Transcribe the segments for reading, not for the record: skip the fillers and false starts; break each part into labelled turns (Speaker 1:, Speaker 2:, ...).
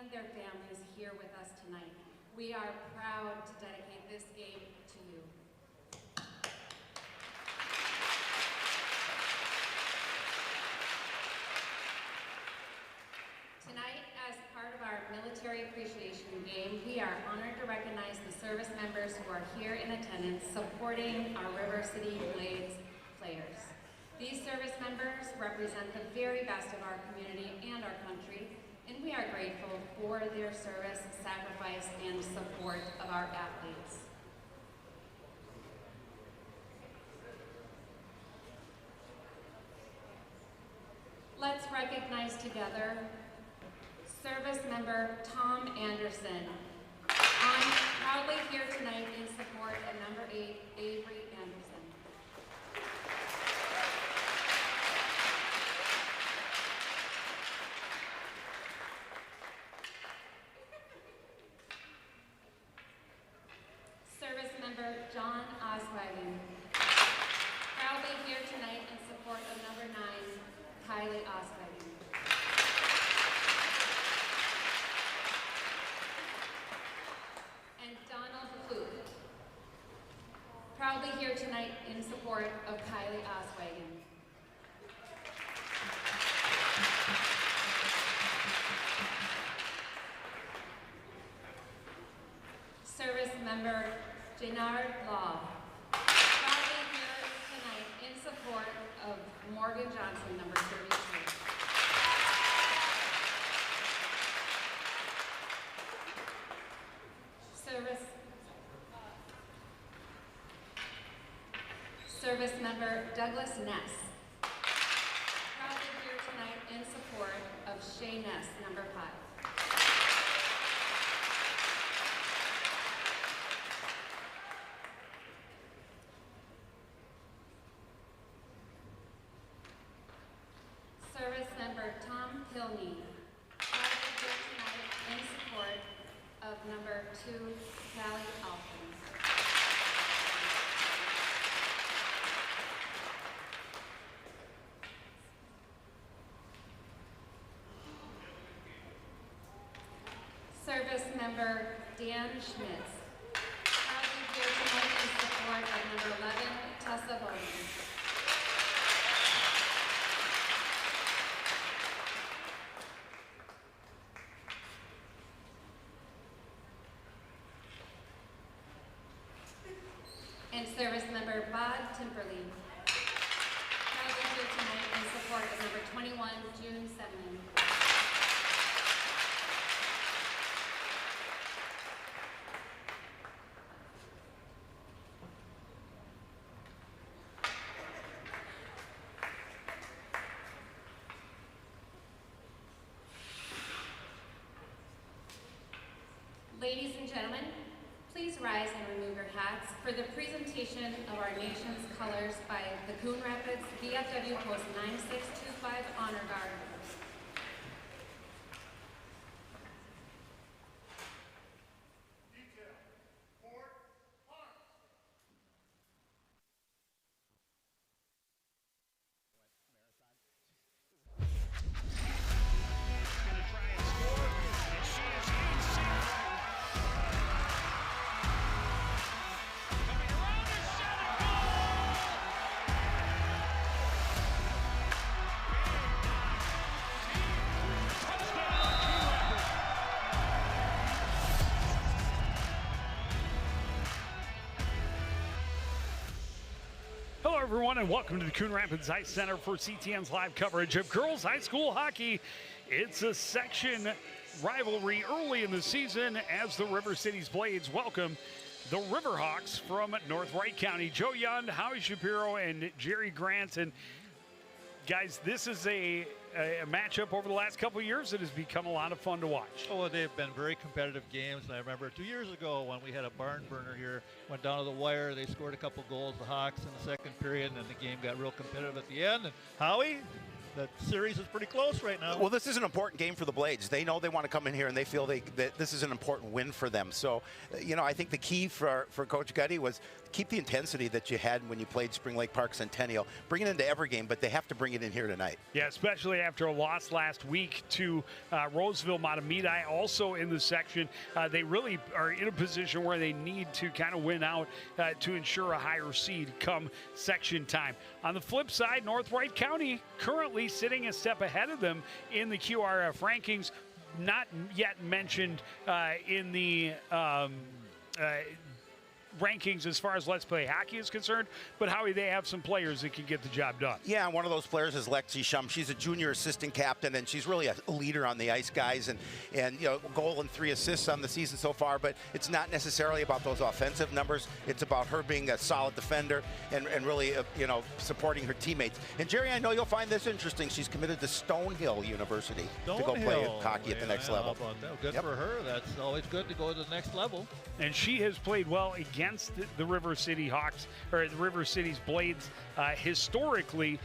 Speaker 1: and their families here with us tonight. We are proud to dedicate this game to you. Tonight, as part of our military appreciation game, we are honored to recognize the service members who are here in attendance supporting our River City Blades players. These service members represent the very best of our community and our country, and we are grateful for their service, sacrifice, and support of our athletes. Let's recognize together Service Member Tom Anderson, proudly here tonight in support of number 8, Avery Anderson. Service Member John Oswagon, proudly here tonight in support of number 9, Kylie Oswagon. And Donald Luke, proudly here tonight in support of Kylie Oswagon. Service Member Jenard Law, proudly here tonight in support of Morgan Johnson, number 32. Service Member Douglas Ness, proudly here tonight in support of Shay Ness, number 5. Service Member Tom Pilney, proudly here tonight in support of number 2, Callie Alphins. Service Member Dan Schmitz, proudly here tonight in support of number 11, Tessa Bowden. And Service Member Bob Timperley, proudly here tonight in support of number 21, June Semlin. Ladies and gentlemen, please rise and remove your hats for the presentation of our nation's colors by the Coon Rapids VFW Post 9625 Honor Guard.
Speaker 2: Hello, everyone, and welcome to the Coon Rapids Ice Center for CTN's live coverage of girls high school hockey. It's a section rivalry early in the season as the River City's Blades welcome the Riverhawks from North Wright County. Joe Young, Howie Shapiro, and Jerry Grant. And guys, this is a matchup over the last couple of years that has become a lot of fun to watch.
Speaker 3: Oh, they've been very competitive games. And I remember 2 years ago when we had a barn burner here, went down to the wire. They scored a couple goals, the Hawks, in the second period, and then the game got real competitive at the end. And Howie, that series is pretty close right now.
Speaker 4: Well, this is an important game for the Blades. They know they want to come in here, and they feel that this is an important win for them. So, you know, I think the key for Coach Gutty was keep the intensity that you had when you played Spring Lake Park Centennial. Bring it into every game, but they have to bring it in here tonight.
Speaker 2: Yeah, especially after a loss last week to Roseville Matamidi, also in the section. They really are in a position where they need to kind of win out to ensure a higher seed come section time. On the flip side, North Wright County currently sitting a step ahead of them in the QRF rankings, not yet mentioned in the rankings as far as Let's Play Hockey is concerned, but Howie, they have some players that can get the job done.
Speaker 4: Yeah, one of those players is Lexi Shum. She's a junior assistant captain, and she's really a leader on the ice, guys, and you know, goal and 3 assists on the season so far, but it's not necessarily about those offensive numbers. It's about her being a solid defender and really, you know, supporting her teammates. And Jerry, I know you'll find this interesting. She's committed to Stonehill University to go play hockey at the next level.
Speaker 3: How about that? Good for her. That's always good to go to the next level.
Speaker 2: And she has played well against the River City Hawks, or the River City's Blades historically.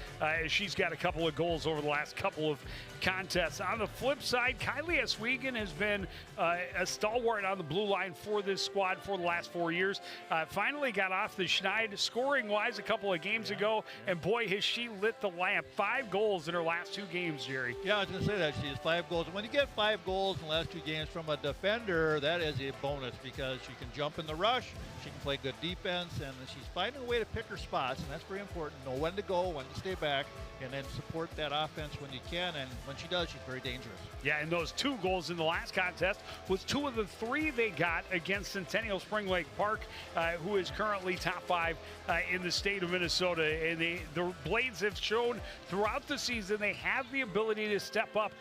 Speaker 2: She's got a couple of goals over the last couple of contests. On the flip side, Kylie Oswego has been a stalwart on the blue line for this squad for the last 4 years. Finally got off the schneid scoring-wise a couple of games ago, and boy, has she lit the lamp. 5 goals in her last 2 games, Jerry.
Speaker 3: Yeah, I was going to say that. She has 5 goals. And when you get 5 goals in the last 2 games from a defender, that is a bonus because she can jump in the rush, she can play good defense, and she's finding a way to pick her spots, and that's very important. Know when to go, when to stay back, and then support that offense when you can, and when she does, she's very dangerous.
Speaker 2: Yeah, and those 2 goals in the last contest was 2 of the 3 they got against Centennial Spring Lake Park, who is currently top 5 in the state of Minnesota. And the Blades have shown throughout the season they have the ability to step up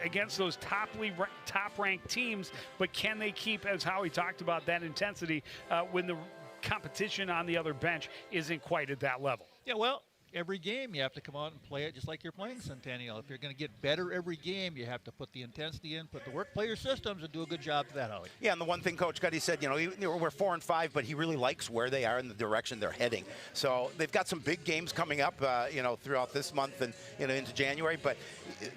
Speaker 2: against those top-ranked teams, but can they keep, as Howie talked about, that intensity when the competition on the other bench isn't quite at that level?
Speaker 3: Yeah, well, every game you have to come out and play it just like you're playing Centennial. If you're going to get better every game, you have to put the intensity in, put the work, play your systems, and do a good job for that, Howie.
Speaker 4: Yeah, and the one thing Coach Gutty said, you know, we're 4 and 5, but he really likes where they are and the direction they're heading. So they've got some big games coming up, you know, throughout this month and into January. But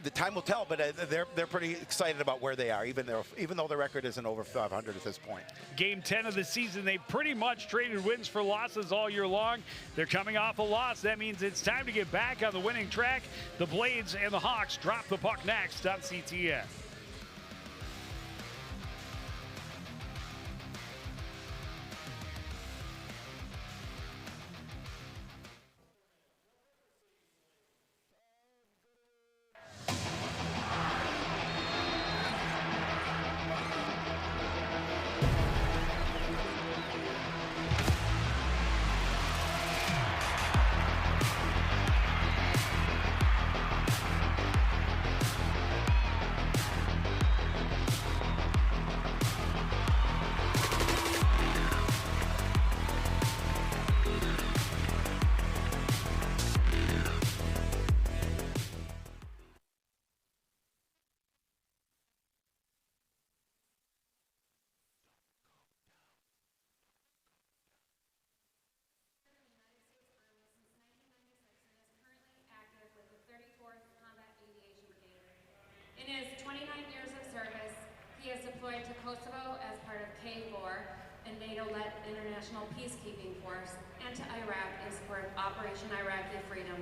Speaker 4: the time will tell. But they're pretty excited about where they are, even though the record isn't over 500 at this point.
Speaker 2: Game 10 of the season, they pretty much traded wins for losses all year long. They're coming off a loss. That means it's time to get back on the winning track. The Blades and the Hawks drop the puck next on CTN.
Speaker 1: In his 29 years of service, he has deployed to Kosovo as part of KFOR, a NATO-led international peacekeeping force, and to Iraq in support of Operation Iraqi Freedom.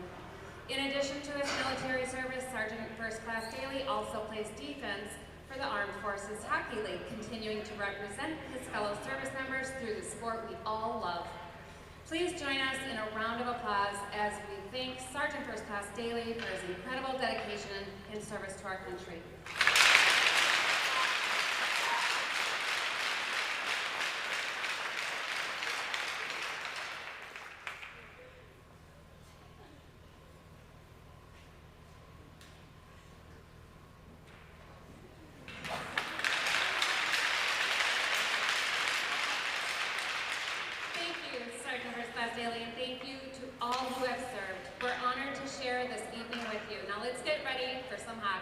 Speaker 1: In addition to his military service, Sergeant First Class Daly also plays defense for the Armed Forces Hockey League, continuing to represent his fellow service members through the sport we all love. Please join us in a round of applause as we thank Sergeant First Class Daly for his incredible dedication and service to our country. Daly, and thank you to all who have served. We're honored to share this evening with you. Now let's get ready for some hockey.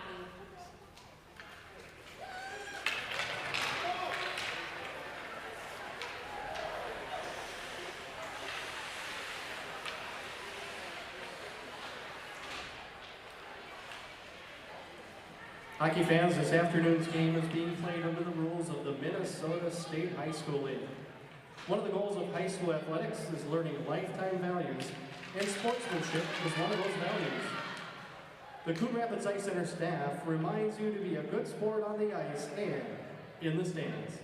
Speaker 5: Hockey fans, this afternoon's game is being played under the rules of the Minnesota State High School League. One of the goals of high school athletics is learning lifetime values, and sportsmanship is one of those values. The Coon Rapids Ice Center staff reminds you to be a good sport on the ice and in the stands.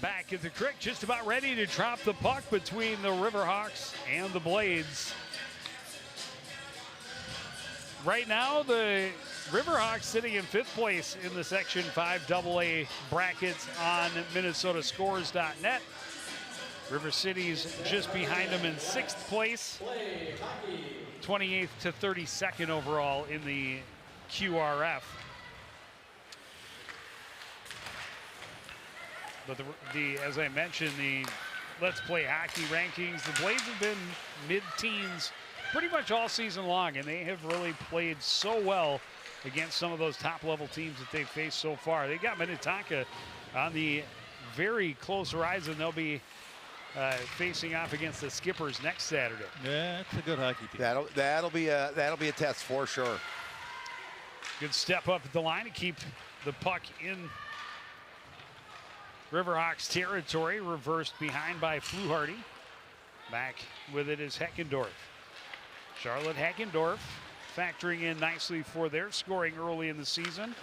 Speaker 2: Back at the creek, just about ready to drop the puck between the Riverhawks and the Blades. Right now, the Riverhawks sitting in 5th place in the Section 5 AA brackets on MinnesotaScores.net. River City's just behind them in 6th place, 28th to 32nd overall in the QRF. But as I mentioned, the Let's Play Hockey rankings, the Blades have been mid-teens pretty much all season long, and they have really played so well against some of those top-level teams that they've faced so far. They got Minnetonka on the very close horizon. They'll be facing off against the Skippers next Saturday.
Speaker 3: Yeah, it's a good hockey team.
Speaker 4: That'll be a test for sure.
Speaker 2: Good step up at the line to keep the puck in Riverhawks territory, reversed behind by Fluharty. Back with it is Heckendorf. Charlotte Heckendorf factoring in nicely for their scoring early in the season.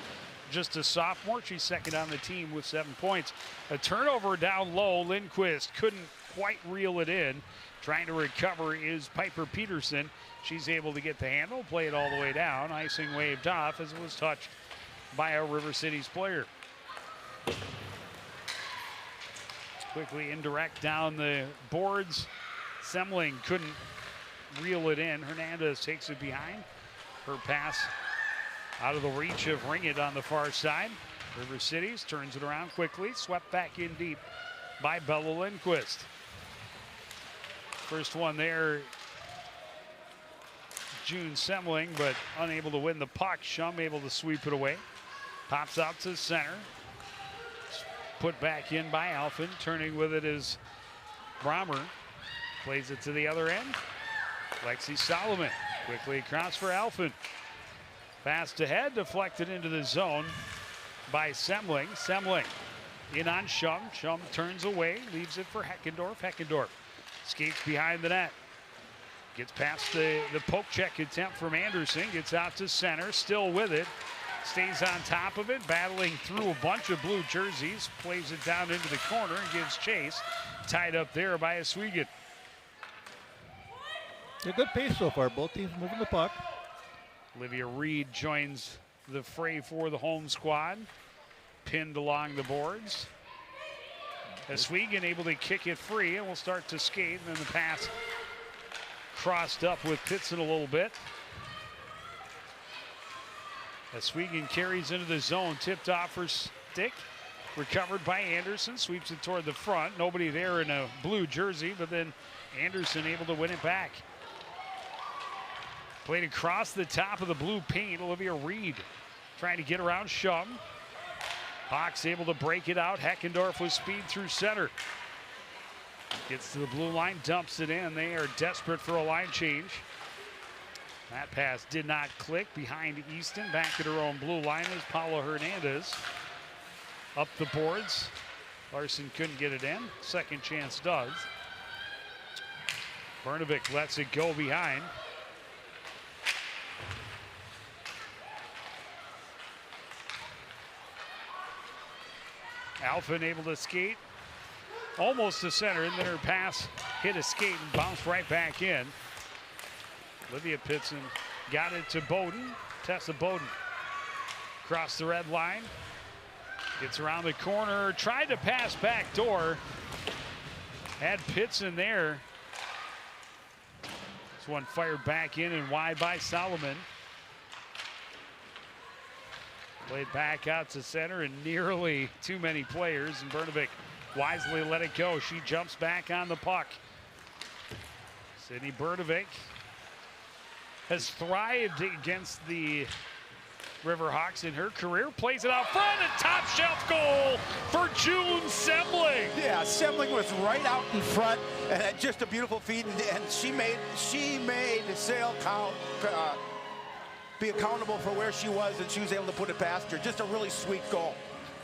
Speaker 2: Just a sophomore, she's second on the team with 7 points. A turnover down low. Lindquist couldn't quite reel it in. Trying to recover is Piper Peterson. She's able to get the handle, play it all the way down. Icing waved off as it was touched by a River City's player. Quickly indirect down the boards. Semling couldn't reel it in. Hernandez takes it behind. Her pass out of the reach of Ringett on the far side. River Cities turns it around quickly. Swept back in deep by Bella Lindquist. First one there, June Semling, but unable to win the puck. Shum able to sweep it away. Pops out to center. Put back in by Alphen. Turning with it is Brommer. Plays it to the other end. Lexi Solomon quickly across for Alphen. Fast ahead, deflected into the zone by Semling. Semling in on Shum. Shum turns away, leaves it for Heckendorf. Heckendorf skates behind the net. Gets past the poke check attempt from Anderson. Gets out to center, still with it. Stays on top of it, battling through a bunch of blue jerseys. Plays it down into the corner and gives chase. Tied up there by Oswego.
Speaker 3: A good pace so far. Both teams moving the puck.
Speaker 2: Olivia Reed joins the fray for the home squad. Pinned along the boards. Oswego able to kick it free and will start to skate. And then the pass crossed up with Pitson a little bit. Oswego carries into the zone, tipped off her stick, recovered by Anderson, sweeps it toward the front. Nobody there in a blue jersey, but then Anderson able to win it back. Played across the top of the blue paint. Olivia Reed trying to get around Shum. Hawks able to break it out. Heckendorf with speed through center. Gets to the blue line, dumps it in. They are desperate for a line change. That pass did not click. Behind Easton, back at her own blue line is Paula Hernandez. Up the boards. Larson couldn't get it in. Second chance does. Bernovic lets it go behind. Alphen able to skate almost to center, and then her pass hit a skate and bounced right back in. Olivia Pitson got it to Bowden. Tessa Bowden across the red line. Gets around the corner, tried to pass back door. Had Pitts in there. This one fired back in and wide by Solomon. Played back out to center and nearly too many players, and Bernovic wisely let it go. She jumps back on the puck. Sydney Bernovic has thrived against the Riverhawks in her career. Plays it out front, and top shelf goal for June Semling.
Speaker 4: Yeah, Semling was right out in front, and had just a beautiful feed, and she made Sale count, be accountable for where she was, and she was able to put it past her. Just a really sweet goal.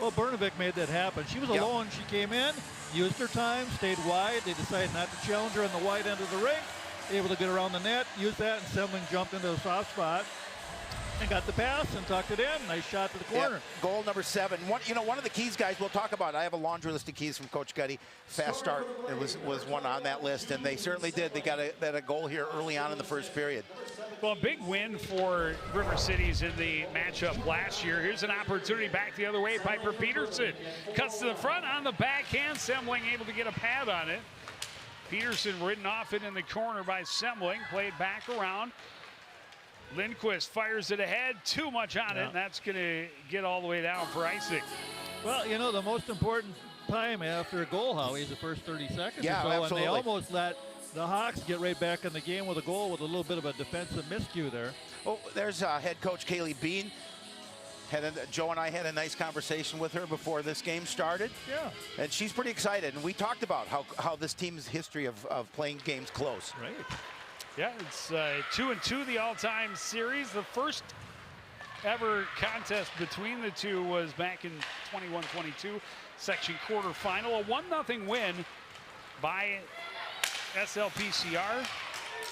Speaker 3: Well, Bernovic made that happen. She was alone. She came in, used her time, stayed wide. They decided not to challenge her on the wide end of the rink. Able to get around the net, use that, and Semling jumped into the soft spot and got the pass and tucked it in. Nice shot to the corner.
Speaker 4: Yeah, goal number 7. One of the keys, guys, we'll talk about. I have a laundry list of keys from Coach Gutty. Fast start was one on that list, and they certainly did. They got a goal here early on in the first period.
Speaker 2: Well, a big win for River Cities in the matchup last year. Here's an opportunity back the other way. Piper Peterson cuts to the front on the backhand. Semling able to get a pad on it. Peterson ridden off it in the corner by Semling. Played back around. Lindquist fires it ahead. Too much on it, and that's going to get all the way down for icing.
Speaker 3: Well, you know, the most important time after a goal, Howie, is the first 30 seconds or so.
Speaker 4: Absolutely.
Speaker 3: And they almost let the Hawks get right back in the game with a goal with a little bit of a defensive miscue there.
Speaker 4: Oh, there's head coach Kaylee Bean. Joe and I had a nice conversation with her before this game started.
Speaker 3: Yeah.
Speaker 4: And she's pretty excited. And we talked about how this team's history of playing games close.
Speaker 3: Right.
Speaker 2: Yeah, it's 2-2 the all-time series. The first ever contest between the two was back in 21-22 section quarterfinal. A 1-0 win by SLPCR,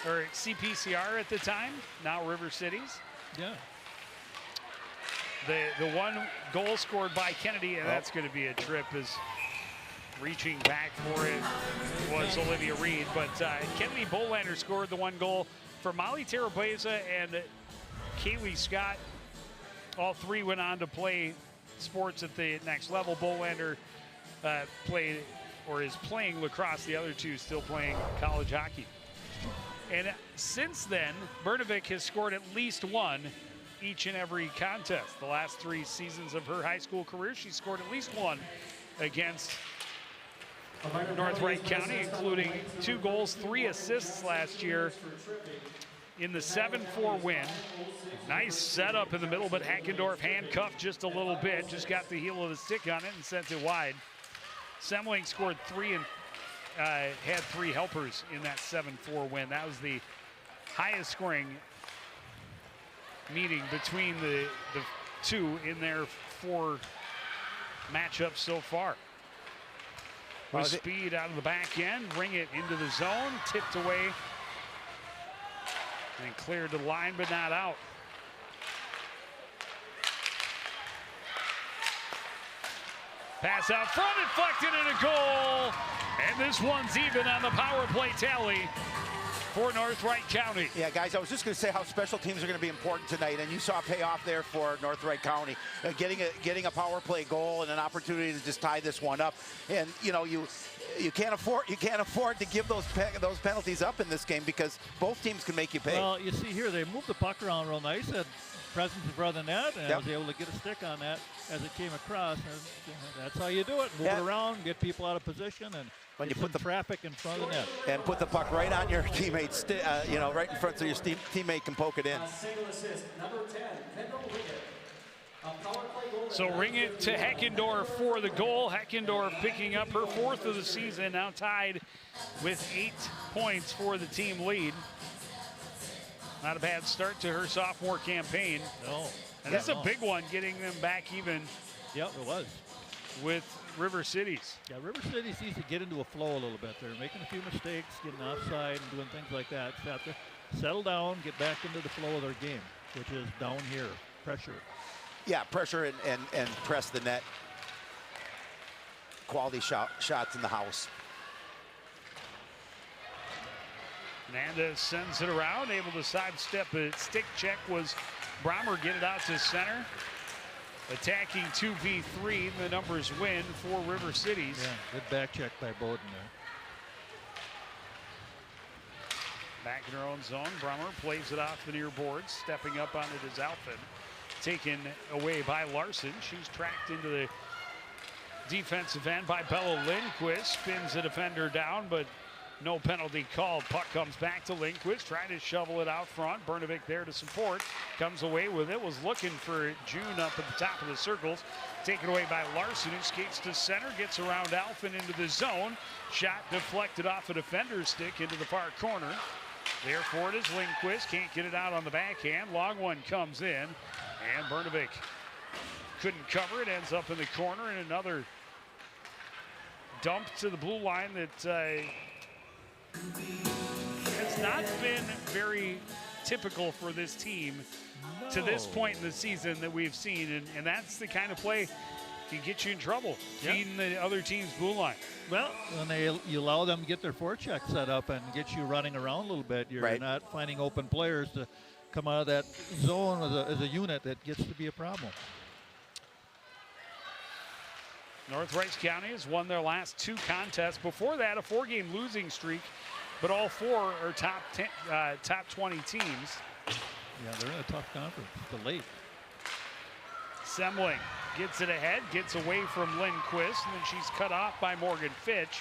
Speaker 2: or CPCR at the time, now River Cities.
Speaker 3: Yeah.
Speaker 2: The one goal scored by Kennedy, and that's going to be a trip, as reaching back for it was Olivia Reed. But Kennedy Bolander scored the one goal for Molly Terabeza and Kaylee Scott. All three went on to play sports at the next level. Bolander played or is playing lacrosse. The other two still playing college hockey. And since then, Bernovic has scored at least one each and every contest. The last 3 seasons of her high school career, she scored at least one against North Wright County, including 2 goals, 3 assists last year in the 7-4 win. Nice setup in the middle, but Hackendorf handcuffed just a little bit, just got the heel of the stick on it and sent it wide. Semling scored 3 and had 3 helpers in that 7-4 win. That was the highest scoring meeting between the two in their 4 matchups so far. With speed out of the back end, bring it into the zone, tipped away and cleared the line, but not out. Pass out front, deflected, and a goal. And this one's even on the power play tally for North Wright County.
Speaker 4: Yeah, guys, I was just going to say how special teams are going to be important tonight, and you saw payoff there for North Wright County, getting a power play goal and an opportunity to just tie this one up. And you know, you can't afford to give those penalties up in this game, because both teams can make you pay.
Speaker 3: Well, you see here, they moved the puck around real nice, had presence in front of the net, and I was able to get a stick on that as it came across. And that's how you do it. Move it around, get people out of position, and when you put the traffic in front of the net.
Speaker 4: And put the puck right on your teammate's, right in front so your teammate can poke it in.
Speaker 2: So ring it to Heckendorf for the goal. Heckendorf picking up her 4th of the season, now tied with 8 points for the team lead. Not a bad start to her sophomore campaign.
Speaker 3: No.
Speaker 2: And this is a big one, getting them back even.
Speaker 3: Yep, it was.
Speaker 2: With River Cities.
Speaker 3: Yeah, River Cities needs to get into a flow a little bit. They're making a few mistakes, getting offside and doing things like that. So have to settle down, get back into the flow of their game, which is down here, pressure.
Speaker 4: Yeah, pressure and press the net. Quality shots in the house.
Speaker 2: Hernandez sends it around, able to sidestep a stick check was Brommer, get it out to center. attacking 2v3. The numbers win for River Cities.
Speaker 3: Yeah, good back check by Bowden there.
Speaker 2: Back in her own zone, Brummer plays it off the near boards. Stepping up on it is Alphen. Taken away by Larson. She's tracked into the defensive end by Bella Lindquist. Spins the defender down, but no penalty called. Puck comes back to Lindquist, trying to shovel it out front. Bernovic there to support. Comes away with it. Was looking for June up at the top of the circles. Taken away by Larson, who skates to center. Gets around Alphen into the zone. Shot deflected off a defender's stick into the far corner. There for it is Lindquist. Can't get it out on the backhand. Long one comes in. And Bernovic couldn't cover it. Ends up in the corner. And another dump to the blue line that has not been very typical for this team to this point in the season that we've seen. And that's the kind of play can get you in trouble, feeding the other team's blue line.
Speaker 3: Well, when you allow them to get their forecheck set up and get you running around a little bit, you're not finding open players to come out of that zone as a unit. That gets to be a problem.
Speaker 2: North Wright County has won their last 2 contests. Before that, a 4-game losing streak, but all 4 are top 20 teams.
Speaker 3: Yeah, they're in a tough conference. The late.
Speaker 2: Semling gets it ahead, gets away from Lindquist, and then she's cut off by Morgan Fitch.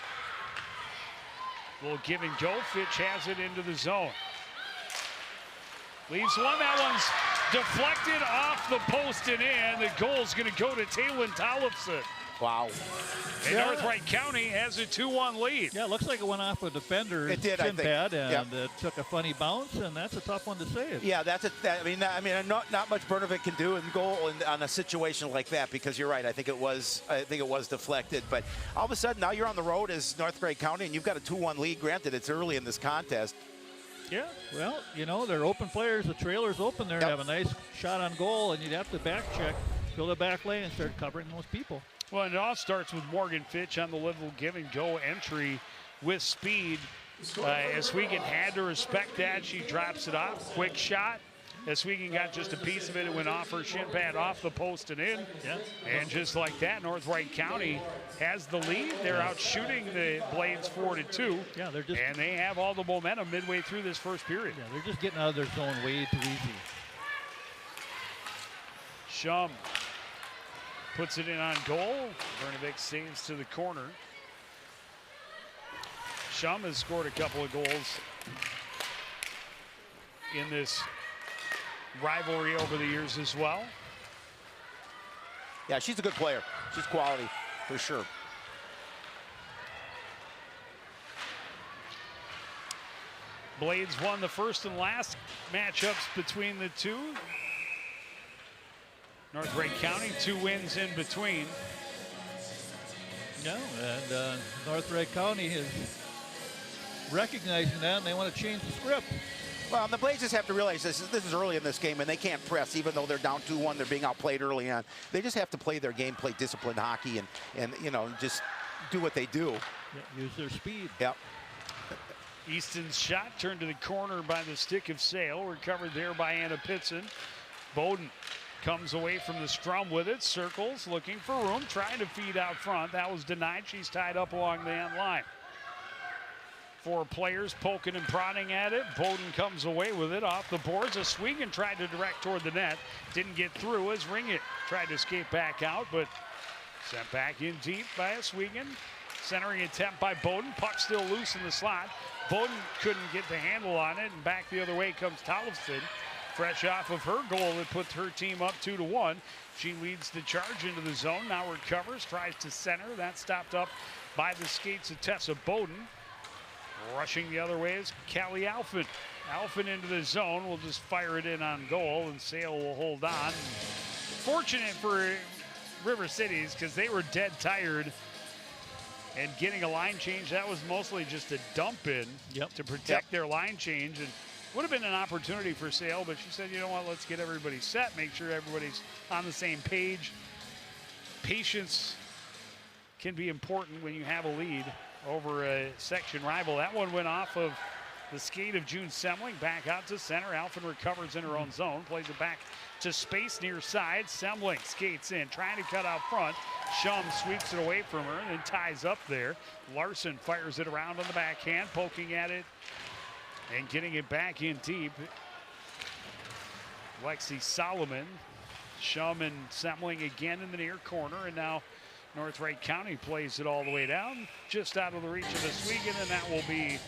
Speaker 2: Little give and go. Fitch has it into the zone. Leaves one. That one's deflected off the post and in. The goal's going to go to Taylin Tollefson.
Speaker 4: Wow.
Speaker 2: And North Wright County has a 2-1 lead.
Speaker 3: Yeah, it looks like it went off a defender's shin pad, and it took a funny bounce, and that's a tough one to save.
Speaker 4: Yeah, not much Bernovic can do in goal on a situation like that, because you're right. I think it was deflected, but all of a sudden now you're on the road as North Wright County, and you've got a 2-1 lead. Granted, it's early in this contest.
Speaker 3: Yeah, well, you know, they're open players. The trailer's open there. Have a nice shot on goal, and you'd have to back check, fill the back lane, and start covering those people.
Speaker 2: Well, and it all starts with Morgan Fitch on the little give and go entry with speed. Oswego had to respect that. She drops it off. Quick shot. Oswego got just a piece of it. It went off her shin pad, off the post and in.
Speaker 3: Yeah.
Speaker 2: And just like that, North Wright County has the lead. They're out shooting the Blades 4-2.
Speaker 3: Yeah, they're just.
Speaker 2: And they have all the momentum midway through this first period.
Speaker 3: Yeah, they're just getting out of their zone way too easy.
Speaker 2: Shum puts it in on goal. Bernovic saves to the corner. Shum has scored a couple of goals in this rivalry over the years as well.
Speaker 4: Yeah, she's a good player. She's quality, for sure.
Speaker 2: Blades won the first and last matchups between the two. North Wright County, 2 wins in between.
Speaker 3: No, and North Wright County is recognizing that, and they want to change the script.
Speaker 4: Well, the Blades just have to realize this is early in this game, and they can't press, even though they're down 2-1. They're being outplayed early on. They just have to play their game, play disciplined hockey, and you know, just do what they do.
Speaker 3: Yeah, use their speed.
Speaker 4: Yep.
Speaker 2: Easton's shot turned to the corner by the stick of Sale. Recovered there by Anna Pitson. Bowden comes away from the scrum with it. Circles, looking for room, trying to feed out front. That was denied. She's tied up along the end line. 4 players poking and prodding at it. Bowden comes away with it off the boards. Oswego tried to direct toward the net. Didn't get through as Ringett tried to skate back out, but sent back in deep by Oswego. Centering attempt by Bowden. Puck still loose in the slot. Bowden couldn't get the handle on it, and back the other way comes Tollefson. Fresh off of her goal that puts her team up 2-1. She leads the charge into the zone. Now recovers, tries to center. That's stopped up by the skates of Tessa Bowden. Rushing the other way is Callie Alphen. Alphen into the zone. Will just fire it in on goal, and Sale will hold on. Fortunate for River Cities, because they were dead tired. And getting a line change, that was mostly just a dump in to protect their line change. And would have been an opportunity for Sale, but she said, you know what, let's get everybody set, make sure everybody's on the same page. Patience can be important when you have a lead over a section rival. That one went off of The skate of June Semling back out to center. Alphen recovers in her own zone, plays it back to space near side. Semling skates in, trying to cut out front. Shum sweeps it away from her and then ties up there. Larson fires it around on the backhand, poking at it and getting it back in deep. Lexi Solomon, Shum and Semling again in the near corner, and now North Wright County plays it all the way down, just out of the reach of the Swegan, and that will be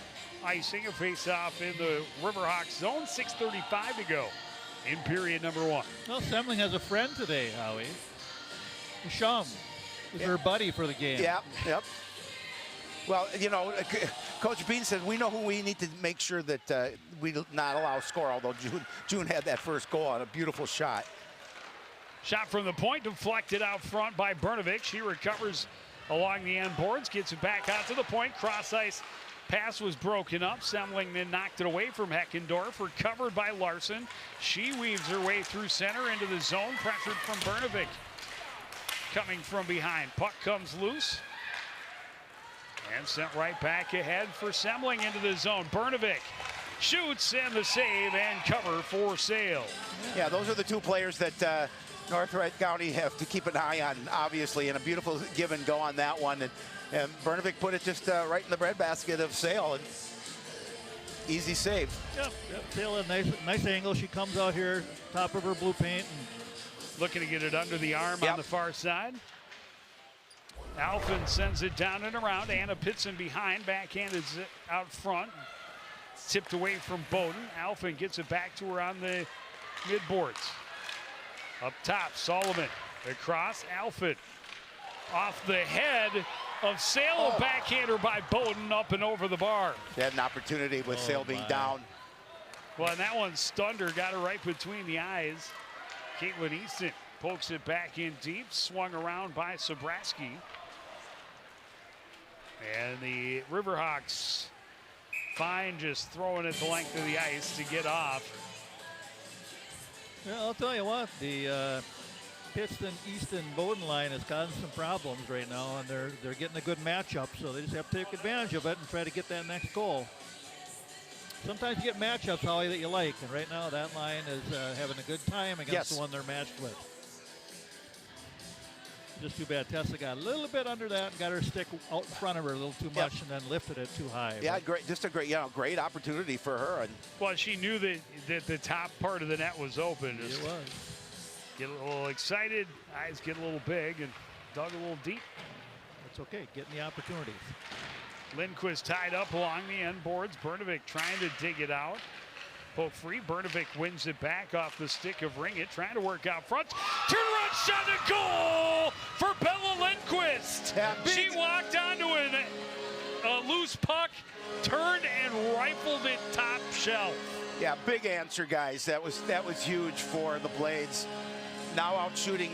Speaker 2: icing. A face-off in the Riverhawks zone. 6:35 to go in period number 1.
Speaker 3: Well, Semling has a friend today, Howie. Shum is her buddy for the game.
Speaker 4: Yep. Well, you know, Coach Bean said we know who we need to make sure that we do not allow score, although June had that first goal on a beautiful shot.
Speaker 2: Shot from the point, deflected out front by Brnovich. She recovers along the end boards, gets it back out to the point. Cross ice pass was broken up. Semling then knocked it away from Heckendorf, recovered by Larson. She weaves her way through center into the zone, pressured from Brnovich. Coming from behind, puck comes loose and sent right back ahead for Semling into the zone. Brnovich shoots and the save and cover for Sale.
Speaker 4: Yeah, those are the two players that North Wright County have to keep an eye on, obviously, and a beautiful give and go on that one. And Brnovich put it just right in the breadbasket of Sale. And easy save.
Speaker 3: Yep. Sale, a nice angle. She comes out here, top of her blue paint. And
Speaker 2: looking to get it under the arm on the far side. Alphen sends it down and around. Anna Pitson behind, backhanded out front. Tipped away from Bowden. Alphen gets it back to her on the midboards. Up top, Solomon across. Alphen off the head of Sale, a backhander by Bowden up and over the bar.
Speaker 4: They had an opportunity with Sale being down.
Speaker 2: Well, and that one stunned her, got her right between the eyes. Caitlin Easton pokes it back in deep, swung around by Sobraski. And the Riverhawks fine just throwing it the length of the ice to get off.
Speaker 3: Yeah, I'll tell you what, the Pittston, Easton, Bowden line has gotten some problems right now, and they're getting a good matchup, so they just have to take advantage of it and try to get that next goal. Sometimes you get matchups, Holly, that you like, and right now that line is having a good time against the one they're matched with. Just too bad Tessa got a little bit under that and got her stick out in front of her a little too much and then lifted it too high.
Speaker 4: Yeah, just a great opportunity for her. And
Speaker 2: well, she knew that the top part of the net was open.
Speaker 3: It was.
Speaker 2: Get a little excited, eyes get a little big, and dug a little deep.
Speaker 3: That's okay, getting the opportunities.
Speaker 2: Lindquist tied up along the end boards. Brnovich trying to dig it out. Poke free. Brnovich wins it back off the stick of Ringett. Trying to work out front. Turnaround shot and goal for Bella Lindquist.
Speaker 4: Yeah,
Speaker 2: she walked onto a loose puck, turned and rifled it top shelf.
Speaker 4: Yeah, big answer, guys. That was huge for the Blades. Now out shooting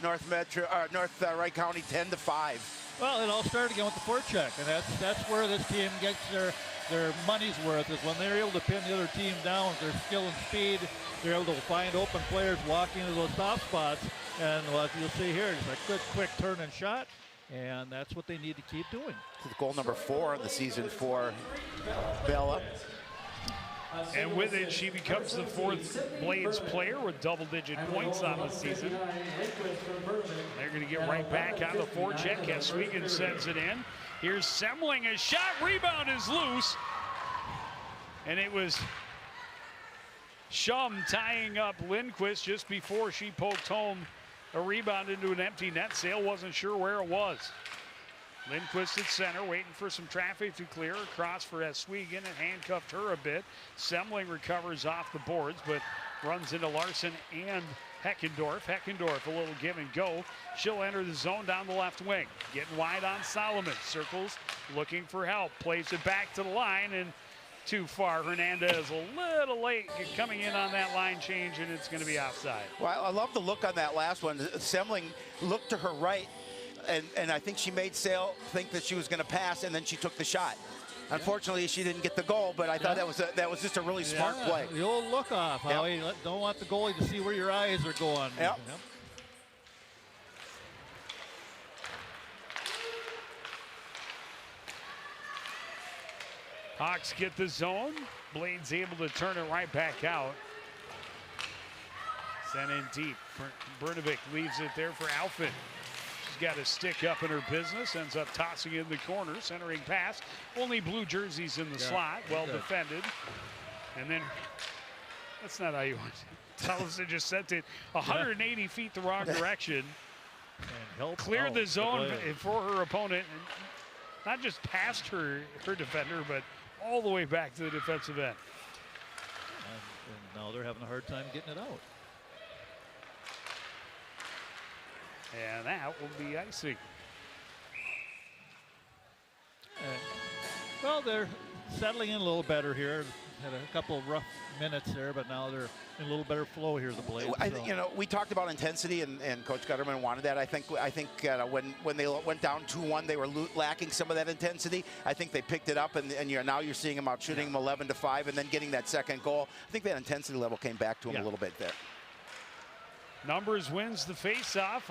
Speaker 4: North Wright County 10-5.
Speaker 3: Well, it all started again with the forecheck, and that's where this team gets their money's worth, is when they're able to pin the other team down with their skill and speed. They're able to find open players walking into those top spots, and what you'll see here is a good, quick turn and shot, and that's what they need to keep doing.
Speaker 4: Goal number 4 of the season for Bella.
Speaker 2: And with it, she becomes the 4th Blades player with double-digit points on the season. They're going to get right back on the forecheck as Swegan sends it in. Here's Semling, a shot, rebound is loose. And it was Shum tying up Lindquist just before she poked home a rebound into an empty net. Sale wasn't sure where it was. Lindquist at center, waiting for some traffic to clear. Across for Eswegan, and handcuffed her a bit. Semling recovers off the boards, but runs into Larson and Heckendorf. Heckendorf, a little give and go. She'll enter the zone down the left wing. Getting wide on Solomon. Circles, looking for help. Plays it back to the line, and too far. Hernandez a little late coming in on that line change, and it's going to be offside.
Speaker 4: Well, I love the look on that last one. Semling looked to her right, and I think she made Sale think that she was going to pass, and then she took the shot. Unfortunately, she didn't get the goal, but I thought that was just a really smart play.
Speaker 3: The old look off, Howie. Don't want the goalie to see where your eyes are going.
Speaker 4: Yep.
Speaker 2: Hawks get the zone. Blades able to turn it right back out. Sent in deep. Brnovic leaves it there for Alfin. She's got a stick up in her business. Ends up tossing in the corner. Centering pass. Only blue jerseys in the slot. Well defended. And then, that's not how you want it. Tellison just sent it 180 feet the wrong direction.
Speaker 3: And
Speaker 2: Cleared the zone for her opponent. And not just past her defender, but all the way back to the defensive end.
Speaker 3: And now they're having a hard time getting it out.
Speaker 2: And that will be icing.
Speaker 3: Well, they're settling in a little better here. Had a couple of rough minutes there, but now they're in a little better flow here, the Blades.
Speaker 4: You know, we talked about intensity, and Coach Gutterman wanted that. I think when they went down 2-1, they were lacking some of that intensity. I think they picked it up, and now you're seeing them out shooting them 11-5, and then getting that second goal. I think that intensity level came back to them a little bit there.
Speaker 2: Numbers wins the face-off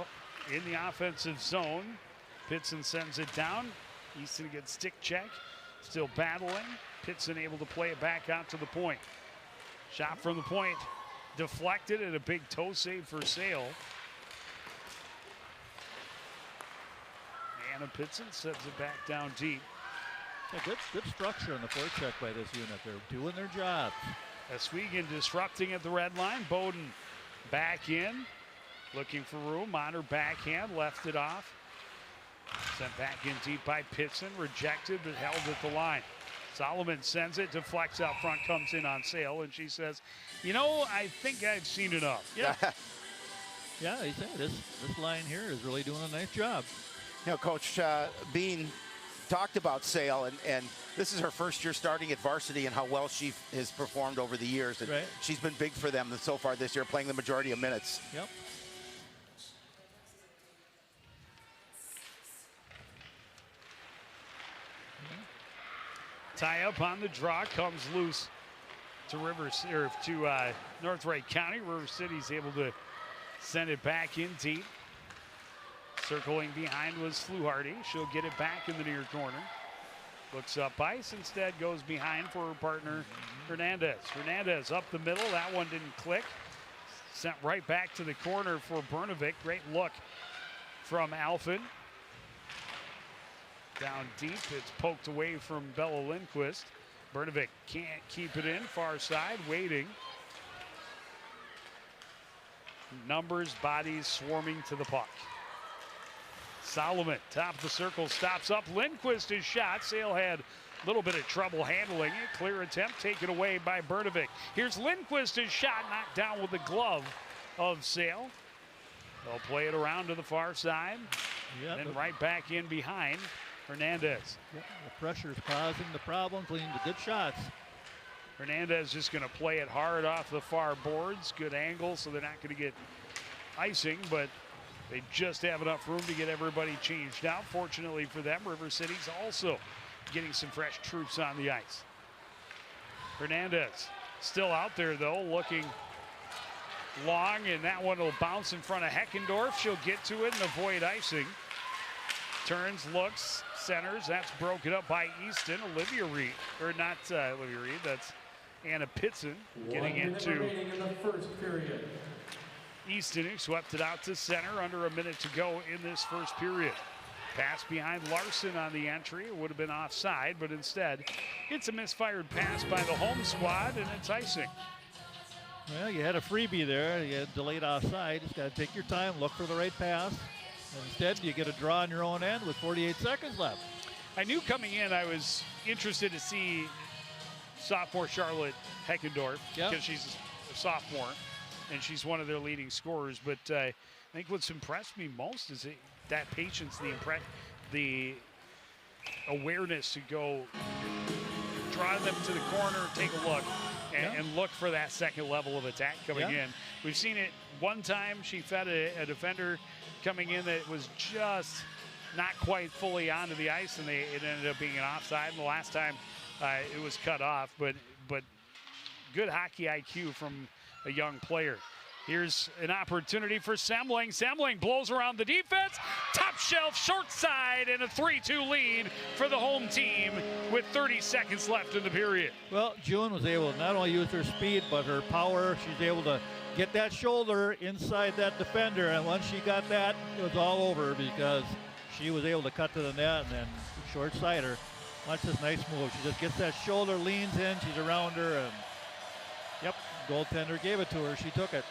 Speaker 2: in the offensive zone. Pitson sends it down. Easton gets stick check. Still battling. Pitson able to play it back out to the point. Shot from the point. Deflected and a big toe save for Sale. Anna Pitson sets it back down deep.
Speaker 3: Yeah, good structure on the forecheck by this unit. They're doing their job.
Speaker 2: Oswegan disrupting at the red line. Bowden back in. Looking for room on her backhand. Left it off. Sent back in deep by Pitson. Rejected but held at the line. Solomon sends it, deflects out front, comes in on Sale, and she says, you know, I think I've seen enough.
Speaker 3: Yeah. Yeah, he said this line here is really doing a nice job.
Speaker 4: You know, Coach Bean talked about Sale, and this is her first year starting at varsity and how well she has performed over the years. And she's been big for them so far this year, playing the majority of minutes.
Speaker 3: Yep.
Speaker 2: Tie up on the draw, comes loose to North Wright County. River City's able to send it back in deep. Circling behind was Fluharty. She'll get it back in the near corner. Looks up ice, instead goes behind for her partner Hernandez. Hernandez up the middle, that one didn't click. Sent right back to the corner for Brnovic. Great look from Alfin. Down deep, it's poked away from Bella Lindquist. Brnovic can't keep it in, far side, waiting. Numbers, bodies swarming to the puck. Solomon, top of the circle, stops up. Lindquist is shot. Sale had a little bit of trouble handling it. Clear attempt taken away by Brnovic. Here's Lindquist, is shot, knocked down with the glove of Sale. They'll play it around to the far side.
Speaker 3: Yep.
Speaker 2: And right back in behind Hernandez.
Speaker 3: Yep. The pressure is causing the problems, leading to good shots.
Speaker 2: Hernandez just going to play it hard off the far boards. Good angle, so they're not going to get icing, but they just have enough room to get everybody changed out. Fortunately for them, River City's also getting some fresh troops on the ice. Hernandez still out there, though, looking long, and that one will bounce in front of Heckendorf. She'll get to it and avoid icing. Turns, looks, centers. That's broken up by Easton. Olivia Reed, or not Olivia Reed, that's Anna Pitson getting into
Speaker 5: in the first period.
Speaker 2: Easton, who swept it out to center under a minute to go in this first period. Pass behind Larson on the entry. It would have been offside, but instead it's a misfired pass by the home squad, and it's icing.
Speaker 3: Well, you had a freebie there. You had delayed offside. Just got to take your time, look for the right pass. And instead, you get a draw on your own end with 48 seconds left.
Speaker 2: I knew coming in I was interested to see sophomore Charlotte Heckendorf because she's a sophomore and she's one of their leading scorers. But I think what's impressed me most is that patience, the awareness to go draw them to the corner, take a look, and look for that second level of attack coming in. We've seen it one time. She fed a defender coming in that was just not quite fully onto the ice, and it ended up being an offside. And the last time it was cut off, but good hockey IQ from a young player. Here's an opportunity for Semling. Semling blows around the defense. Top shelf, short side, and a 3-2 lead for the home team with 30 seconds left in the period.
Speaker 3: Well, June was able to not only use her speed, but her power. She's able to get that shoulder inside that defender, and once she got that, it was all over because she was able to cut to the net and then short side her. Watch this nice move. She just gets that shoulder, leans in, she's around her, and yep, goaltender gave it to her. She took it.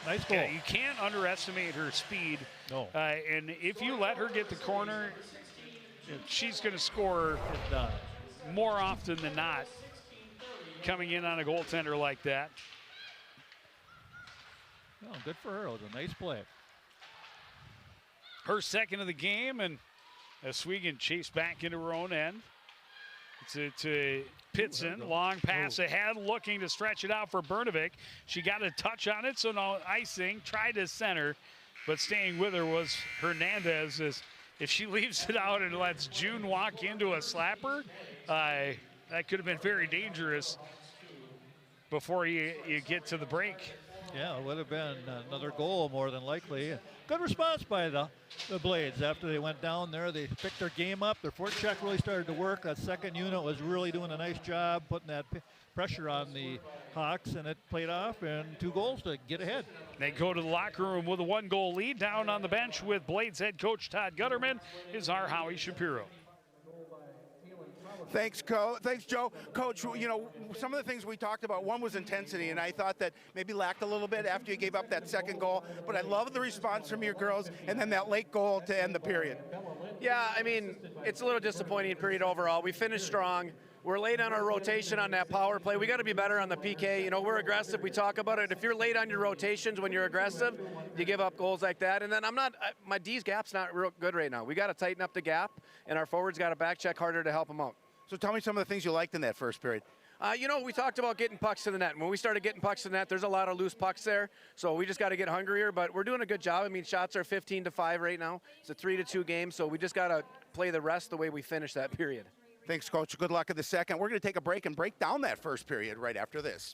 Speaker 3: Nice goal.
Speaker 2: Yeah, you can't underestimate her speed.
Speaker 3: No.
Speaker 2: And if you let her get the corner, she's going to score more often than not coming in on a goaltender like that.
Speaker 3: Oh, good for her. It was a nice play.
Speaker 2: Her second of the game, and Oswego chased back into her own end. To Pitson, long pass ahead, looking to stretch it out for Bernovic. She got a touch on it, so no icing. Tried to center, but staying with her was Hernandez. As if she leaves it out and lets June walk into a slapper, that could have been very dangerous before you get to the break.
Speaker 3: Yeah, it would have been another goal more than likely. Good response by the Blades. After they went down there, they picked their game up. Their forecheck really started to work. That second unit was really doing a nice job putting that pressure on the Hawks, and it played off, and 2 goals to get ahead.
Speaker 2: They go to the locker room with a 1-goal lead. Down on the bench with Blades head coach Todd Gutterman is our Howie Shapiro.
Speaker 4: Thanks, Thanks, Joe. Coach, you know, some of the things we talked about, one was intensity, and I thought that maybe lacked a little bit after you gave up that second goal, but I love the response from your girls, and then that late goal to end the period.
Speaker 6: Yeah, I mean, it's a little disappointing period overall. We finished strong. We're late on our rotation on that power play. We got to be better on the PK. You know, we're aggressive. We talk about it. If you're late on your rotations when you're aggressive, you give up goals like that. And then my D's gap's not real good right now. We got to tighten up the gap, and our forwards got to back check harder to help them out.
Speaker 4: So tell me some of the things you liked in that first period.
Speaker 6: You know, we talked about getting pucks to the net. When we started getting pucks to the net, there's a lot of loose pucks there. So we just got to get hungrier, but we're doing a good job. I mean, shots are 15-5 right now. It's a 3-2 game, so we just got to play the rest the way we finished that period.
Speaker 4: Thanks, Coach. Good luck in the second. We're going to take a break and break down that first period right after this.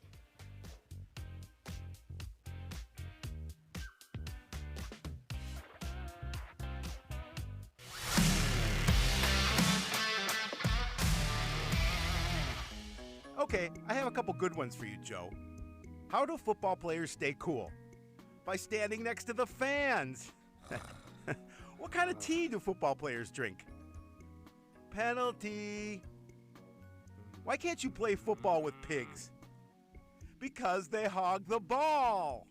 Speaker 4: Okay, I have a couple good ones for you, Joe. How do football players stay cool? By standing next to the fans. What kind of tea do football players drink? Penalty. Why can't you play football with pigs? Because they hog the ball.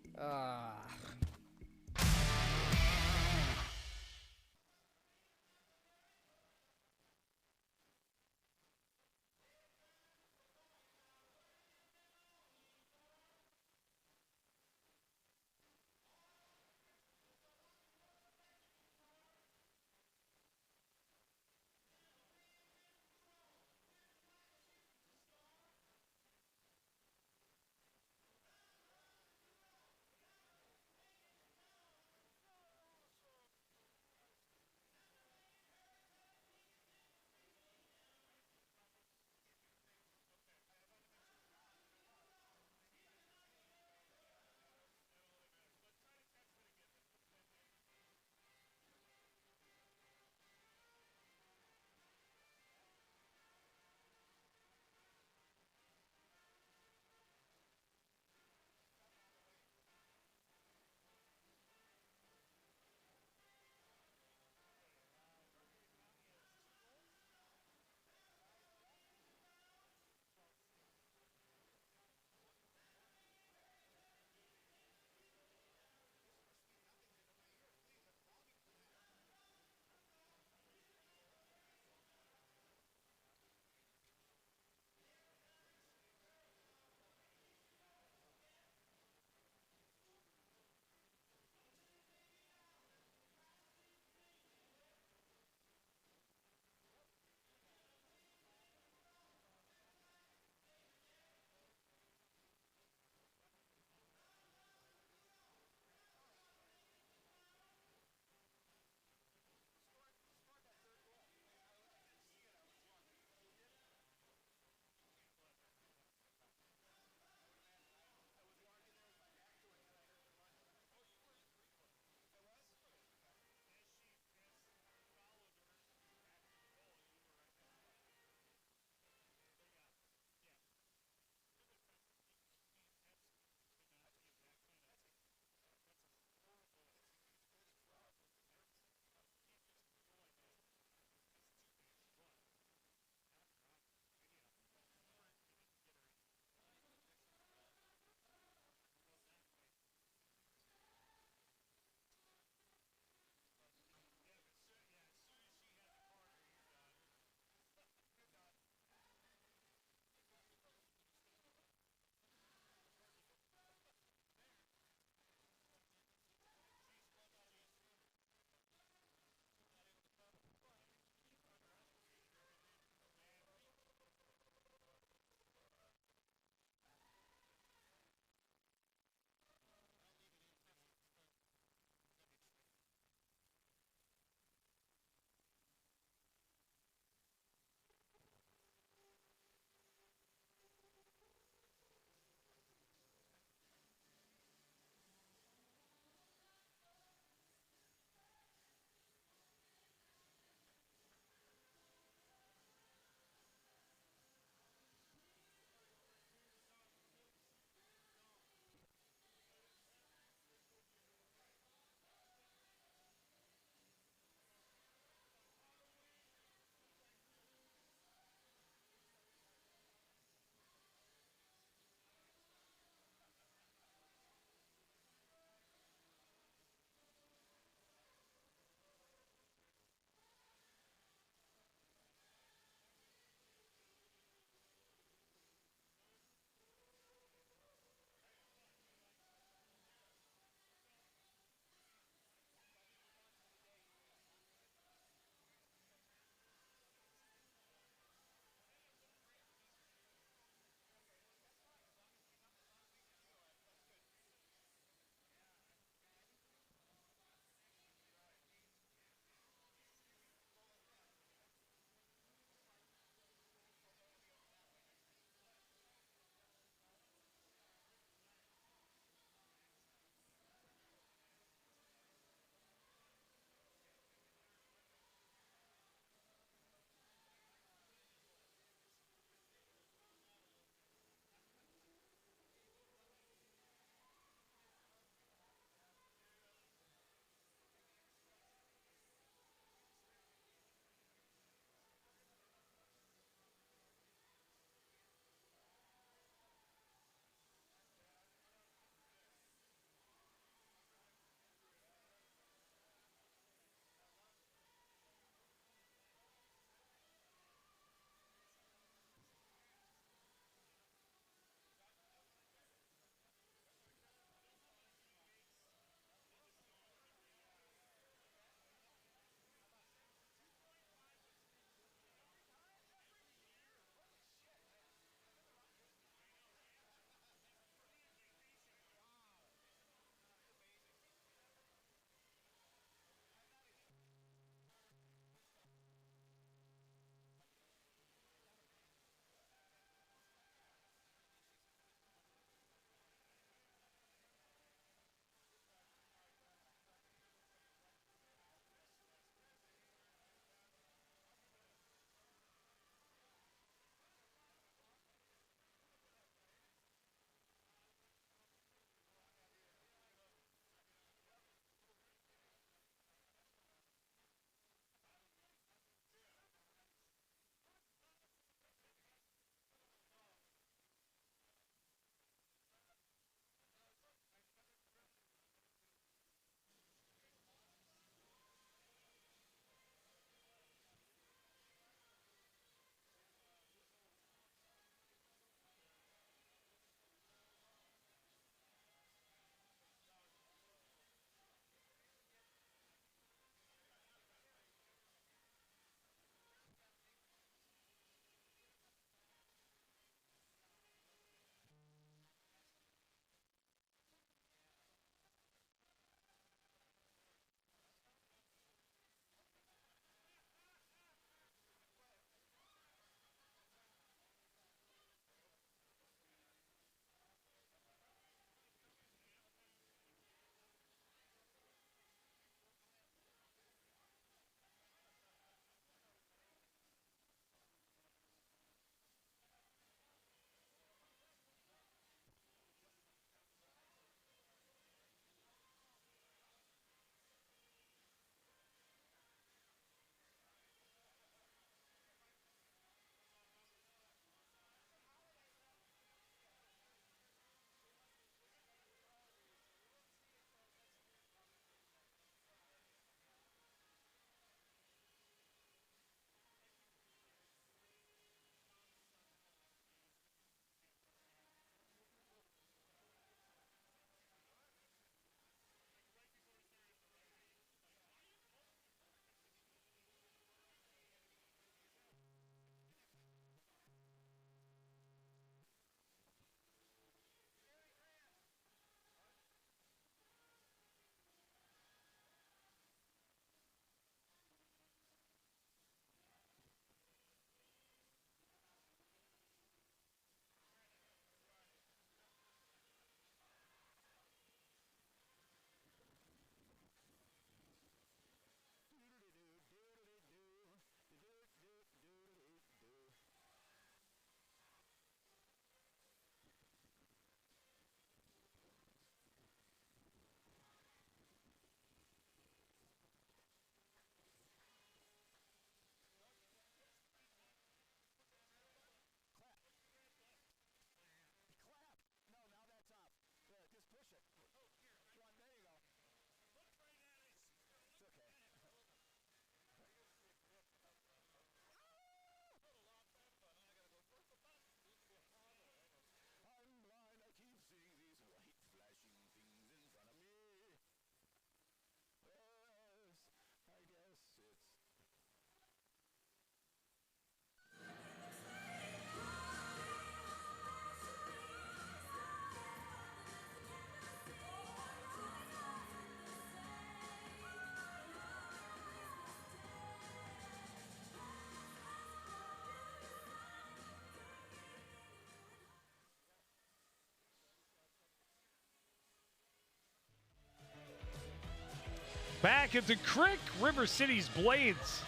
Speaker 2: Back at the Crick, River City's Blades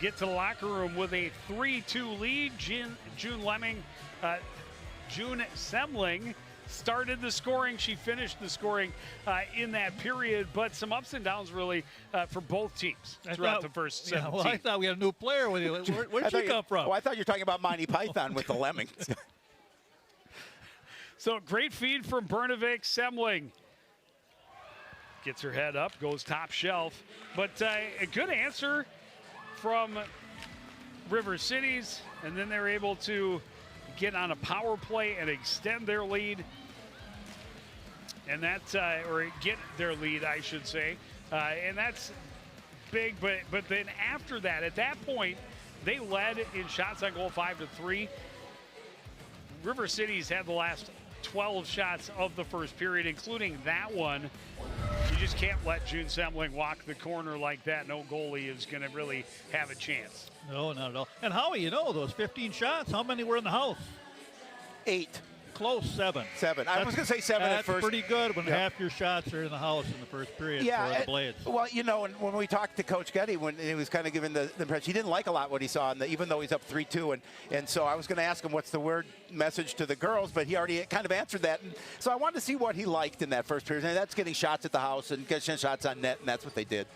Speaker 2: get to the locker room with a 3-2 lead. June Semling started the scoring. She finished the scoring in that period, but some ups and downs really for both teams throughout the first 17.
Speaker 3: Well, I thought we had a new player with you. Where'd she come from?
Speaker 4: Oh, I thought you were talking about Monty Python with the lemmings.
Speaker 2: So great feed from Bernovic. Semling gets her head up, goes top shelf. But a good answer from River Cities, and then they're able to get on a power play and extend their lead. And that's, or get their lead, I should say. And that's big, but then after that, at that point, they led in shots on goal 5-3. River Cities had the last 12 shots of the first period, including that one. You just can't let June Semling walk the corner like that. No goalie is going to really have a chance.
Speaker 3: No, not at all. And Howie, you know, those 15 shots, how many were in the house?
Speaker 4: 8.
Speaker 3: Close, 7.
Speaker 4: 7. I was going to say 7 at first.
Speaker 3: That's pretty good when half your shots are in the house in the first period for the Blades.
Speaker 4: Well, you know, when we talked to Coach Getty, when he was kind of giving the impression, he didn't like a lot what he saw, even though he's up 3-2. And so I was going to ask him what's the word message to the girls, but he already kind of answered that. And so I wanted to see what he liked in that first period. And that's getting shots at the house and getting shots on net, and that's what they did.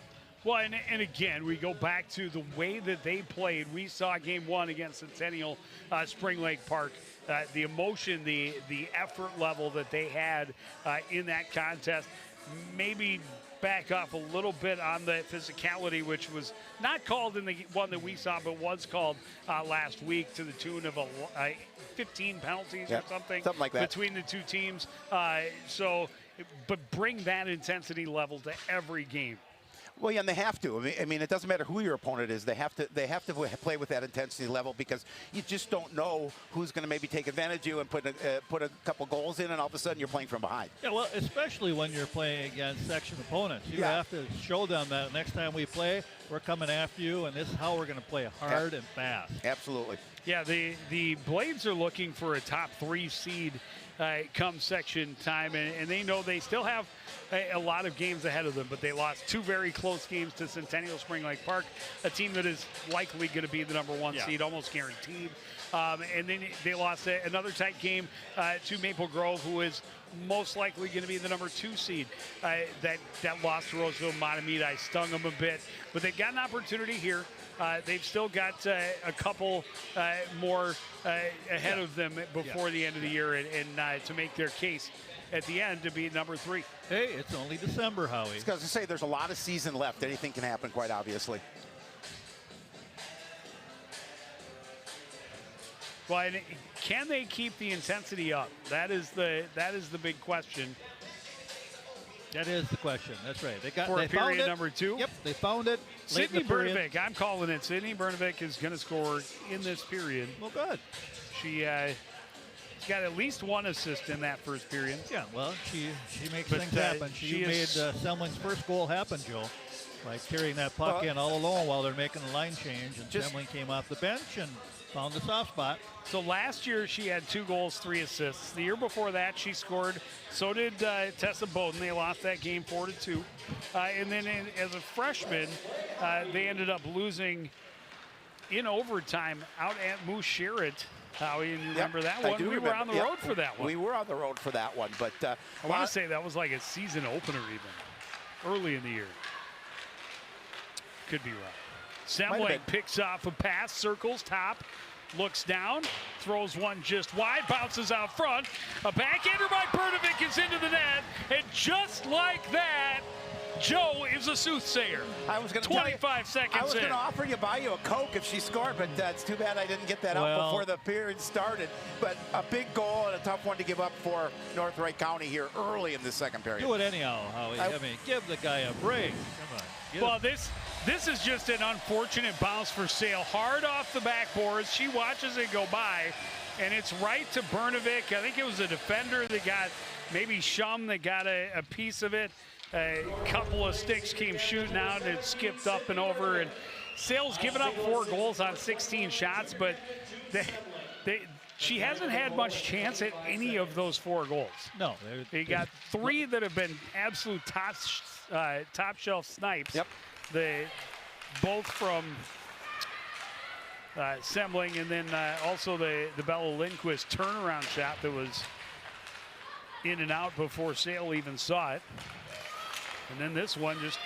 Speaker 2: Well, and again, we go back to the way that they played. We saw game 1 against Centennial Spring Lake Park. The emotion, the effort level that they had in that contest, maybe back up a little bit on the physicality, which was not called in the one that we saw, but was called last week to the tune of 15 penalties or something
Speaker 4: like that
Speaker 2: between the two teams. But bring that intensity level to every game.
Speaker 4: Well, yeah, and they have to. I mean, it doesn't matter who your opponent is. They have to play with that intensity level, because you just don't know who's going to maybe take advantage of you and put a couple goals in, and all of a sudden you're playing from behind.
Speaker 3: Yeah, well, especially when you're playing against section opponents. You have to show them that next time we play, we're coming after you, and this is how we're going to play hard and fast.
Speaker 4: Absolutely.
Speaker 2: Yeah, the Blades are looking for a top 3 seed come section time, and they know they still have a lot of games ahead of them, but they lost 2 very close games to Centennial Spring Lake Park, a team that is likely going to be the number 1 seed, almost guaranteed. And then they lost another tight game to Maple Grove, who is most likely going to be the number 2 seed. That loss to Roseville Matamidi stung them a bit, but they've got an opportunity here. They've still got a couple more ahead of them before the end of the year, and to make their case at the end to be number 3.
Speaker 3: Hey, it's only December, Howie.
Speaker 4: I was going to say, there's a lot of season left. Anything can happen, quite obviously.
Speaker 2: Well, and can they keep the intensity up? That is the big question.
Speaker 3: That is the question. That's right. They
Speaker 2: for period number 2.
Speaker 3: Yep, they found it.
Speaker 2: Sydney Bernovic, I'm calling it. Sydney Bernovic is going to score in this period.
Speaker 3: Well, good.
Speaker 2: She got at least 1 assist in that first period.
Speaker 3: Yeah, well, she makes things happen. She made Semling's first goal happen, Joe, by carrying that puck in all alone while they're making the line change, and Semling came off the bench and found the soft spot.
Speaker 2: So last year she had 2 goals, 3 assists. The year before that she scored. So did Tessa Bowden. They lost that game 4-2. And then as a freshman, they ended up losing in overtime out at Moose Sherritt. Howie, and you remember that one? We were on the road for that one.
Speaker 4: We were on the road for that one, but
Speaker 2: I want to say that was like a season opener even, early in the year. Could be right. Semling picks off a pass, circles top, looks down, throws one just wide, bounces out front. A backhander by Bernovic is into the net, and just like that, Joe is a soothsayer.
Speaker 4: I was going to
Speaker 2: 25 seconds
Speaker 4: I was going to buy you a Coke if she scored, but it's too bad I didn't get that out before the period started. But a big goal and a tough one to give up for North Wright County here early in the second period.
Speaker 3: Do it anyhow, Howie. I mean, give the guy a break. Come on.
Speaker 2: Well, this is just an unfortunate bounce for Sale. Hard off the backboards. She watches it go by, and it's right to Bernovic. I think it was a defender that got, maybe Shum that got a piece of it. A couple of sticks came shooting out, and it skipped up and over. And Sale's given up 4 goals on 16 shots, but she hasn't had much chance at any of those 4 goals.
Speaker 3: No.
Speaker 2: They got 3 that have been absolute top top shelf snipes.
Speaker 4: Yep.
Speaker 2: Both from Semling, and then also the Bella Lindquist turnaround shot that was in and out before Sale even saw it. And then this one just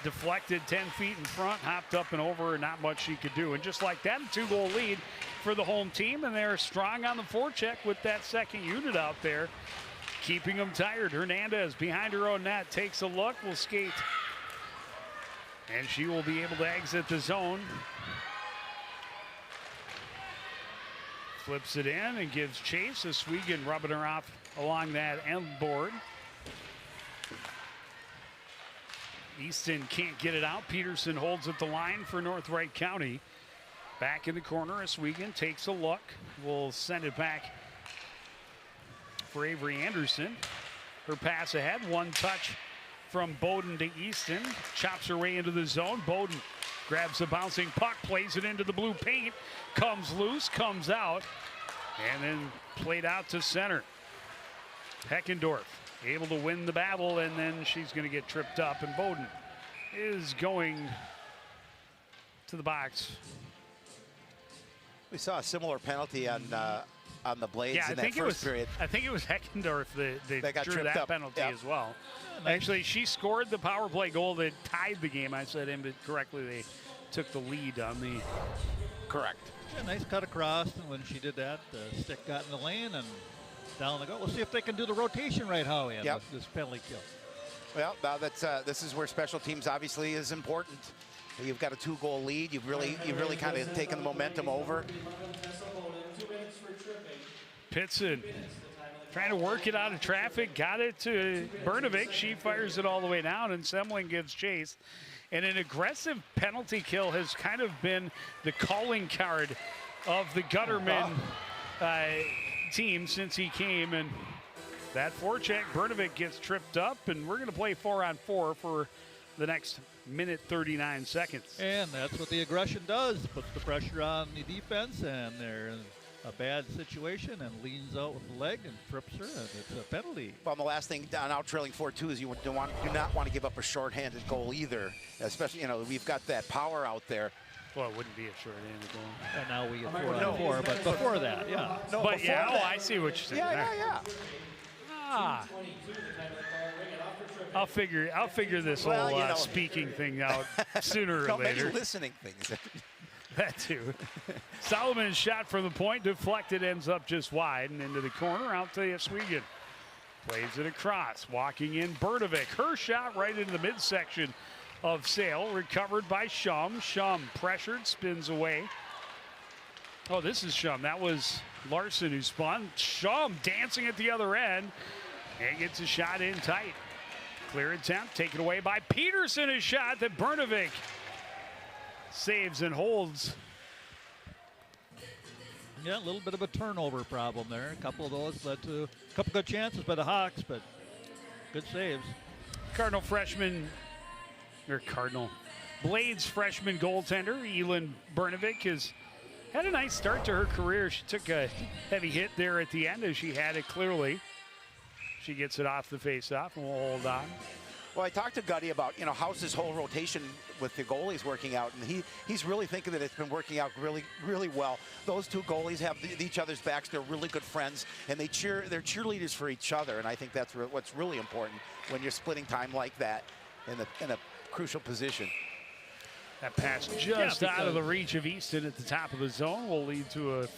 Speaker 2: deflected 10 feet in front, hopped up and over, and not much she could do. And just like that, a 2-goal lead for the home team, and they're strong on the forecheck with that second unit out there, keeping them tired. Hernandez behind her own net takes a look, will skate, and she will be able to exit the zone. Flips it in and gives chase. Oswego rubbing her off along that end board. Easton can't get it out. Peterson holds at the line for North Wright County. Back in the corner, Oswego takes a look. Will send it back for Avery Anderson. Her pass ahead, one touch from Bowden to Easton. Chops her way into the zone. Bowden grabs the bouncing puck, plays it into the blue paint. Comes loose, comes out, and then played out to center. Heckendorf able to win the battle, and then she's going to get tripped up, and Bowden is going to the box.
Speaker 4: We saw a similar penalty on the Blades
Speaker 2: Yeah,
Speaker 4: in that first period.
Speaker 2: I think it was Heckendorf that
Speaker 4: got
Speaker 2: drew
Speaker 4: tripped
Speaker 2: that
Speaker 4: up.
Speaker 2: penalty
Speaker 4: Yep.
Speaker 2: as well. Actually, she scored the power play goal that tied the game. I said incorrectly. They took the lead on the.
Speaker 4: Correct.
Speaker 3: Yeah, nice cut across, and when she did that, the stick got in the lane and down the goal. We'll see if they can do the rotation right, Howie, on this penalty kill.
Speaker 4: Well, now this is where special teams obviously is important. You've got a 2-goal lead. You've really kind of taken the momentum over.
Speaker 2: Pitson trying to work it out of traffic, got it to Bernovic. She fires it all the way down, and Semling gives chase. And an aggressive penalty kill has kind of been the calling card of the Gutterman team since he came. And that forecheck, Bernovic gets tripped up, and we're going to play 4-on-4 for the next minute 39 seconds.
Speaker 3: And that's what the aggression does. Puts the pressure on the defense, and they're in a bad situation and leans out with the leg and trips her, and it's a penalty.
Speaker 4: Well, the last thing on out trailing 4-2 is you do not want to give up a shorthanded goal either, especially, we've got that power out there.
Speaker 2: Well, it wouldn't be a short-handed goal.
Speaker 3: And now we get 4-on-4, but before that, yeah.
Speaker 4: No,
Speaker 2: But
Speaker 4: before
Speaker 2: yeah,
Speaker 4: that.
Speaker 2: I see what you're saying.
Speaker 4: Yeah.
Speaker 2: Ah. I'll figure this whole speaking thing out sooner or later.
Speaker 4: Maybe listening things.
Speaker 2: That too. Solomon's shot from the point, deflected, ends up just wide and into the corner, out to Oswego. Plays it across, walking in Bernovic. Her shot right into the midsection of Sale, recovered by Shum. Shum pressured, spins away. Oh, this is Shum. That was Larson who spun. Shum dancing at the other end and gets a shot in tight. Clear attempt, taken away by Peterson. A shot that Bernovic saves and holds.
Speaker 3: Yeah, a little bit of a turnover problem there. A couple of those led to a couple good chances by the Hawks, but good saves.
Speaker 2: Blades freshman goaltender, Elin Bernovic, has had a nice start to her career. She took a heavy hit there at the end, as she had it clearly. She gets it off the face-off, and we'll hold on.
Speaker 4: Well, I talked to Gutty about, how's this whole rotation with the goalies working out, and he's really thinking that it's been working out really, really well. Those two goalies have each other's backs. They're really good friends, and they're cheerleaders for each other, and I think that's what's really important when you're splitting time like that in a crucial position.
Speaker 2: That pass just out of the reach of Easton at the top of the zone will lead to a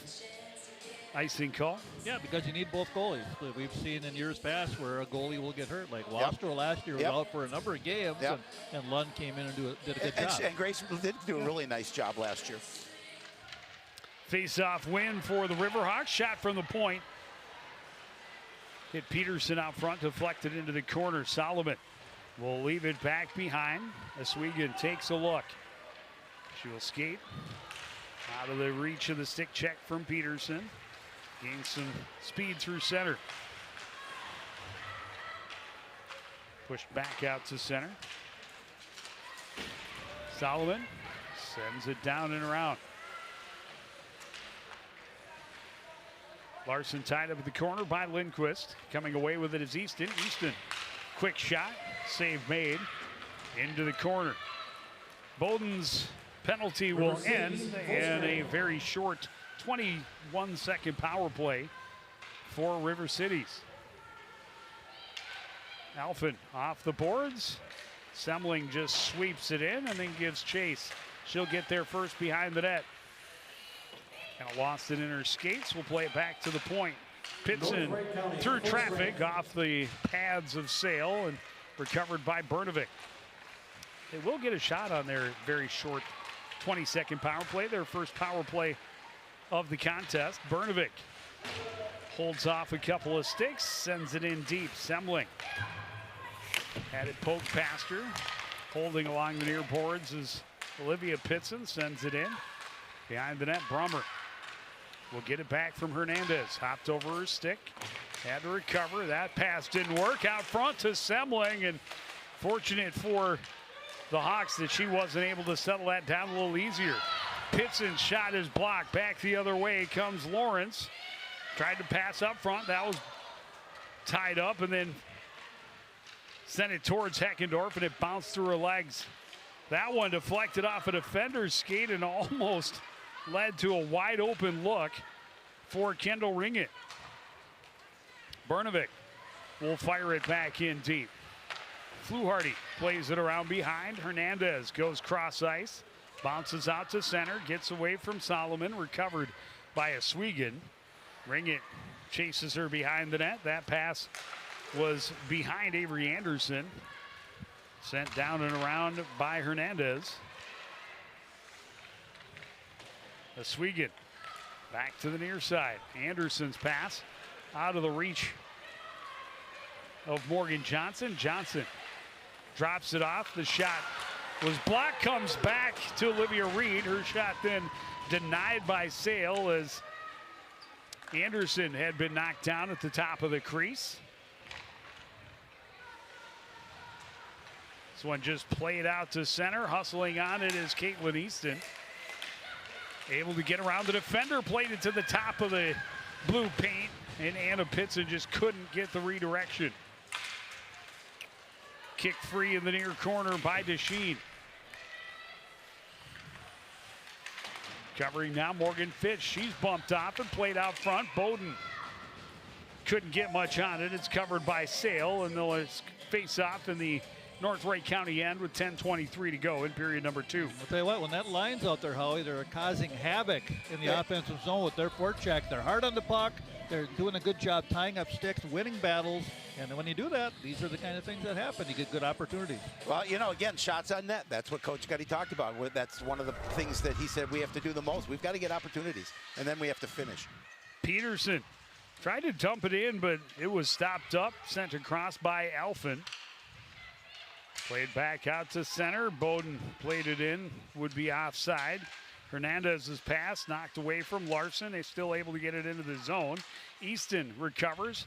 Speaker 2: icing call.
Speaker 3: Yeah, because you need both goalies. We've seen in years past where a goalie will get hurt. Like Wostro last year was out for a number of games, and Lund came in and did a good job.
Speaker 4: And Grace did do a really nice job last year.
Speaker 2: Face-off win for the Riverhawks. Shot from the point. Hit Peterson out front, deflected into the corner. Solomon will leave it back behind. Oswego takes a look. She will skate out of the reach of the stick check from Peterson. Gains some speed through center. Pushed back out to center. Solomon sends it down and around. Larson tied up at the corner by Lindquist. Coming away with it is Easton. Easton, quick shot. Save made into the corner. Bowden's penalty will end in a very short 21-second power play for River Cities. Alphen off the boards. Semling just sweeps it in and then gives chase. She'll get there first behind the net. Kind of lost it in her skates. We'll play it back to the point. Pitson through traffic off the pads of Sale and recovered by Bernovic. They will get a shot on their very short 20-second power play, their first power play of the contest. Bernovic holds off a couple of sticks, sends it in deep. Semling had it poked past her. Holding along the near boards is Olivia Pitson, sends it in. Behind the net, Brummer will get it back from Hernandez. Hopped over her stick, had to recover. That pass didn't work. Out front to Semling, and fortunate for the Hawks that she wasn't able to settle that down a little easier. Pitson's shot is blocked. Back the other way comes Lawrence. Tried to pass up front. That was tied up, and then sent it towards Heckendorf, and it bounced through her legs. That one deflected off a defender's skate and almost led to a wide open look for Kendall Ringett. Bernovic will fire it back in deep. Fluharty plays it around behind. Hernandez goes cross ice, bounces out to center, gets away from Solomon, recovered by Oswegan. Ringett chases her behind the net. That pass was behind Avery Anderson. Sent down and around by Hernandez. Oswegan back to the near side. Anderson's pass out of the reach of Morgan Johnson. Johnson drops it off. The shot was blocked, comes back to Olivia Reed. Her shot then denied by Sale as Anderson had been knocked down at the top of the crease. This one just played out to center. Hustling on it is Caitlin Easton. Able to get around the defender, played it to the top of the blue paint, and Anna Pitson just couldn't get the redirection. Kick free in the near corner by DeSheen. Covering now Morgan Fitch. She's bumped off and played out front. Bowden couldn't get much on it. It's covered by Sale, and they'll face off in the North Wright County end with 10:23 to go in period number 2.
Speaker 3: I'll tell you what, when that line's out there, Howie, they're causing havoc in the offensive zone with their forecheck. They're hard on the puck. They're doing a good job tying up sticks, winning battles. And when you do that, these are the kind of things that happen. You get good opportunities.
Speaker 4: Well, you know, again, shots on net. That's what Coach Gutty talked about. That's one of the things that he said we have to do the most. We've got to get opportunities, and then we have to finish.
Speaker 2: Peterson tried to dump it in, but it was stopped up, sent across by Alphen. Played back out to center. Bowden played it in, would be offside. Hernandez's pass knocked away from Larson. They're still able to get it into the zone. Easton recovers.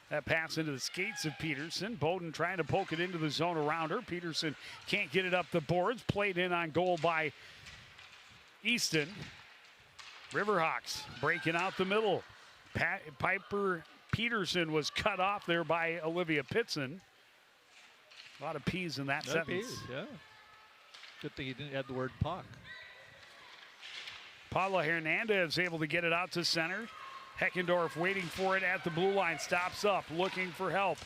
Speaker 2: That pass into the skates of Peterson. Bowden trying to poke it into the zone around her. Peterson can't get it up the boards. Played in on goal by Easton. Riverhawks breaking out the middle. Piper Peterson was cut off there by Olivia Pitson. A lot of P's in that sentence.
Speaker 3: P's, yeah. Good thing he didn't add the word puck.
Speaker 2: Paula Hernandez able to get it out to center. Heckendorf waiting for it at the blue line. Stops up, looking for help.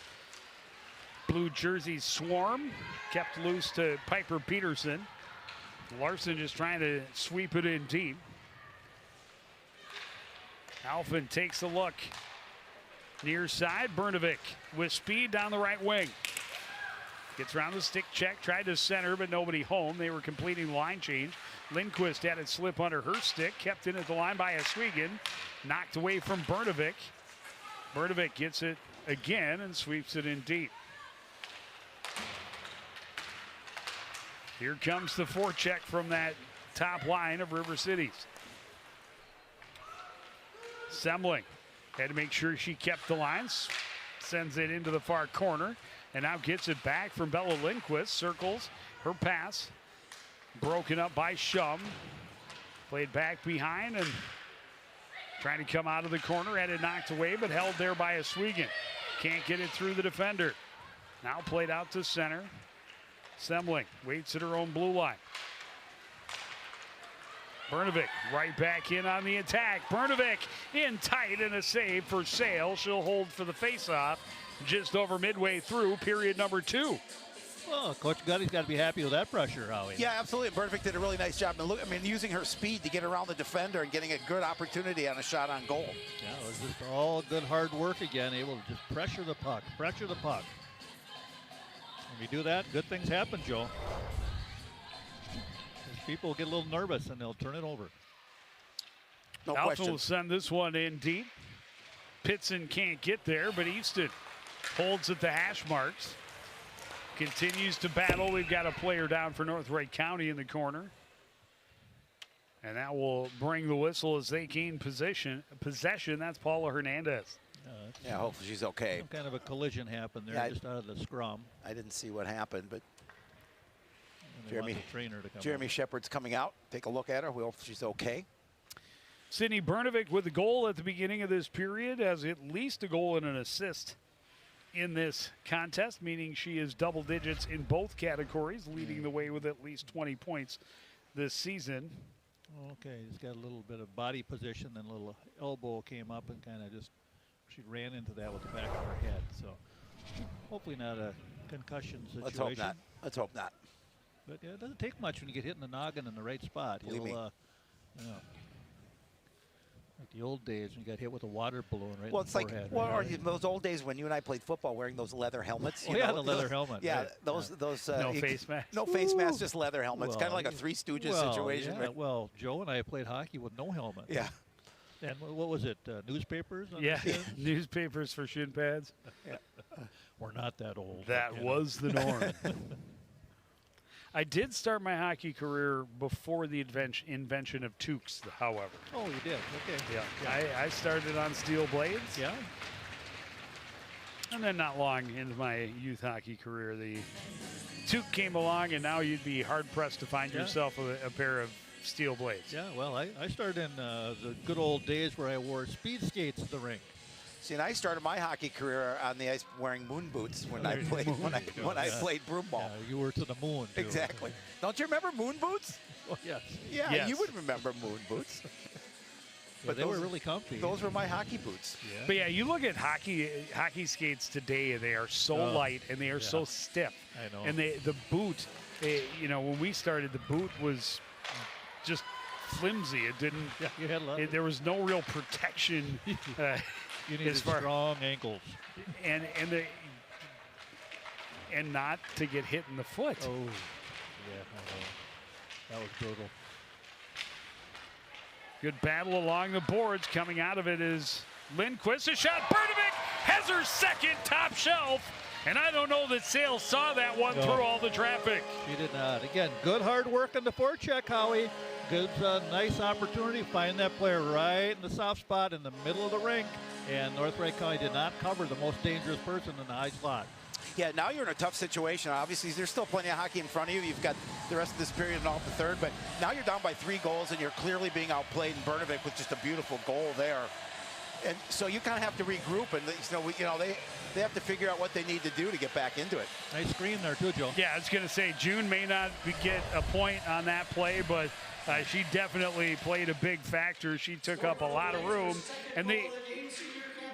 Speaker 2: Blue jersey swarm. Kept loose to Piper Peterson. Larson just trying to sweep it in deep. Alphen takes a look. Near side, Bernovic with speed down the right wing. Gets around the stick check, tried to center, but nobody home. They were completing the line change. Lindquist had it slip under her stick, kept in at the line by Oswegan. Knocked away from Bernovic. Bernovic gets it again and sweeps it in deep. Here comes the forecheck from that top line of River Cities. Semling had to make sure she kept the lines. Sends it into the far corner. And now gets it back from Bella Lindquist. Circles her pass. Broken up by Shum. Played back behind and trying to come out of the corner. Had it knocked away, but held there by Oswegan. Can't get it through the defender. Now played out to center. Semling waits at her own blue line. Brnovic right back in on the attack. Brnovic in tight and a save for Sale. She'll hold for the faceoff just over midway through period number 2.
Speaker 3: Well, Coach Gutty's got to be happy with that pressure, Howie.
Speaker 4: Yeah, absolutely. Brnovic did a really nice job. And look, I mean, using her speed to get around the defender and getting a good opportunity on a shot on goal.
Speaker 3: Yeah, it was just all good hard work again, able to just pressure the puck. When you do that, good things happen, Joe. People get a little nervous and they'll turn it over.
Speaker 4: No
Speaker 2: Alpha
Speaker 4: question.
Speaker 2: will send this one in deep. Pitson can't get there, but Easton holds at the hash marks. Continues to battle. We've got a player down for North Wright County in the corner. And that will bring the whistle as they gain possession. That's Paula Hernandez.
Speaker 4: Yeah, hopefully she's okay.
Speaker 3: Some kind of a collision happened there,
Speaker 4: Yeah,
Speaker 3: just out of the scrum.
Speaker 4: I didn't see what happened, but
Speaker 3: And they want the trainer to come
Speaker 4: Jeremy
Speaker 3: over.
Speaker 4: Shepard's coming out. Take a look at her. We hope she's okay.
Speaker 2: Sydney Brnovic with the goal at the beginning of this period, has at least a goal and an assist in this contest, meaning she is double digits in both categories, leading the way with at least 20 points this season.
Speaker 3: Okay, he's got a little bit of body position, then a little elbow came up and kind of just, she ran into that with the back of her head. So hopefully not a concussion situation.
Speaker 4: Let's hope not. Let's hope not.
Speaker 3: But yeah, it doesn't take much when you get hit in the noggin in the right spot.
Speaker 4: Believe me.
Speaker 3: You know, like the old days when you got hit with a water balloon right
Speaker 4: Well,
Speaker 3: in
Speaker 4: it's
Speaker 3: the
Speaker 4: like
Speaker 3: forehead.
Speaker 4: those old days when you and I played football wearing those leather helmets.
Speaker 3: Oh,
Speaker 4: you
Speaker 3: yeah,
Speaker 4: know,
Speaker 3: the leather helmet.
Speaker 4: Yeah,
Speaker 3: right.
Speaker 4: those.
Speaker 2: No face mask.
Speaker 4: No face mask, just leather helmets. Kind of like a Three Stooges
Speaker 3: well,
Speaker 4: situation.
Speaker 3: Yeah,
Speaker 4: Right?
Speaker 3: well, Joe and I played hockey with no helmet.
Speaker 4: Yeah.
Speaker 3: And what was it? Newspapers? On
Speaker 2: Yeah,
Speaker 3: the shins?
Speaker 2: newspapers for shin pads.
Speaker 3: We're not that old.
Speaker 2: That
Speaker 3: but, you know.
Speaker 2: was the norm. I did start my hockey career before the invention of toques, however.
Speaker 3: Oh, you did? Okay.
Speaker 2: Yeah, I started on steel blades.
Speaker 3: Yeah.
Speaker 2: And then not long into my youth hockey career, the toque came along, and now you'd be hard-pressed to find yourself a pair of steel blades.
Speaker 3: Yeah, well, I started in the good old days where I wore speed skates at the rink.
Speaker 4: See, and I started my hockey career on the ice wearing moon boots when I played when I played broom ball.
Speaker 3: Yeah, you were to the moon, too.
Speaker 4: Exactly. Don't you remember moon boots?
Speaker 3: Oh, yes.
Speaker 4: Yeah,
Speaker 2: Yes.
Speaker 4: you would remember moon boots.
Speaker 3: But they were really comfy.
Speaker 4: Those were my hockey boots.
Speaker 3: Yeah.
Speaker 2: But yeah, you look at hockey skates today, and they are so light and they are so stiff.
Speaker 3: I know.
Speaker 2: And the boot, you know, when we started, the boot was just flimsy. It didn't.
Speaker 3: Yeah, you had a lot.
Speaker 2: There was no real protection.
Speaker 3: You needed strong ankles.
Speaker 2: and not to get hit in the foot.
Speaker 3: Oh, yeah, I know. That was brutal.
Speaker 2: Good battle along the boards. Coming out of it is Lindquist. A shot. Brnovic has her second top shelf. And I don't know that Sale saw that one through all the traffic.
Speaker 3: She did not. Again, good hard work on the forecheck, Howie. Good, nice opportunity. Find that player right in the soft spot in the middle of the rink. And North Wright County did not cover the most dangerous person in the high slot.
Speaker 4: Yeah, now you're in a tough situation. Obviously, there's still plenty of hockey in front of you. You've got the rest of this period and all the third, but now you're down by 3 goals and you're clearly being outplayed. And Brnovic with just a beautiful goal there. And so you kind of have to regroup, and they have to figure out what they need to do to get back into it.
Speaker 3: Nice screen there too, Joe.
Speaker 2: Yeah, I was going to say June may not get a point on that play, but she definitely played a big factor. She took up a lot of room, and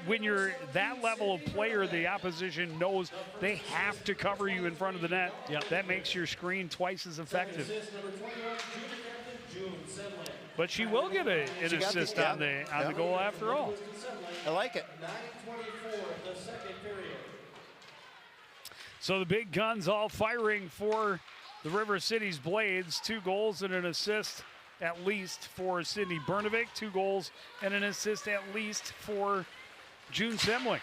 Speaker 2: when you're that level of player, the opposition knows they have to cover you in front of the net.
Speaker 3: Yep.
Speaker 2: That makes your screen twice as effective. But she will get an assist on the goal after all.
Speaker 4: I like it.
Speaker 2: So the big guns all firing for the River City's Blades. 2 goals and an assist at least for Sydney Brnovic. 2 goals and an assist at least for June Semling.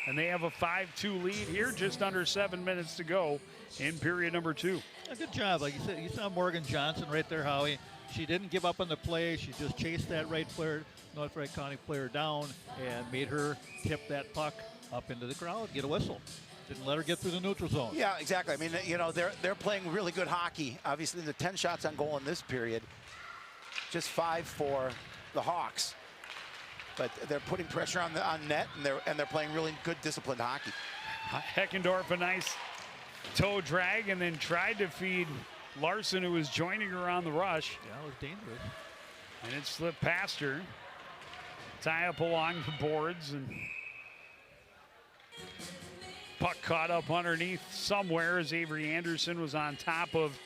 Speaker 2: And they have a 5-2 lead here, just under 7 minutes to go in period number 2.
Speaker 3: A good job. Like you said, you saw Morgan Johnson right there, Howie. She didn't give up on the play. She just chased that right player, North Wright County player down and made her tip that puck up into the crowd, get a whistle. Didn't let her get through the neutral zone.
Speaker 4: Yeah, exactly. I mean, you know, they're playing really good hockey. Obviously, the 10 shots on goal in this period, just 5 for the Hawks. But they're putting pressure on net, and they're playing really good, disciplined hockey.
Speaker 2: Heckendorf a nice toe drag and then tried to feed Larson, who was joining her on the rush.
Speaker 3: Yeah, it was dangerous.
Speaker 2: And it slipped past her. Tie up along the boards, and puck caught up underneath somewhere as Avery Anderson was on top of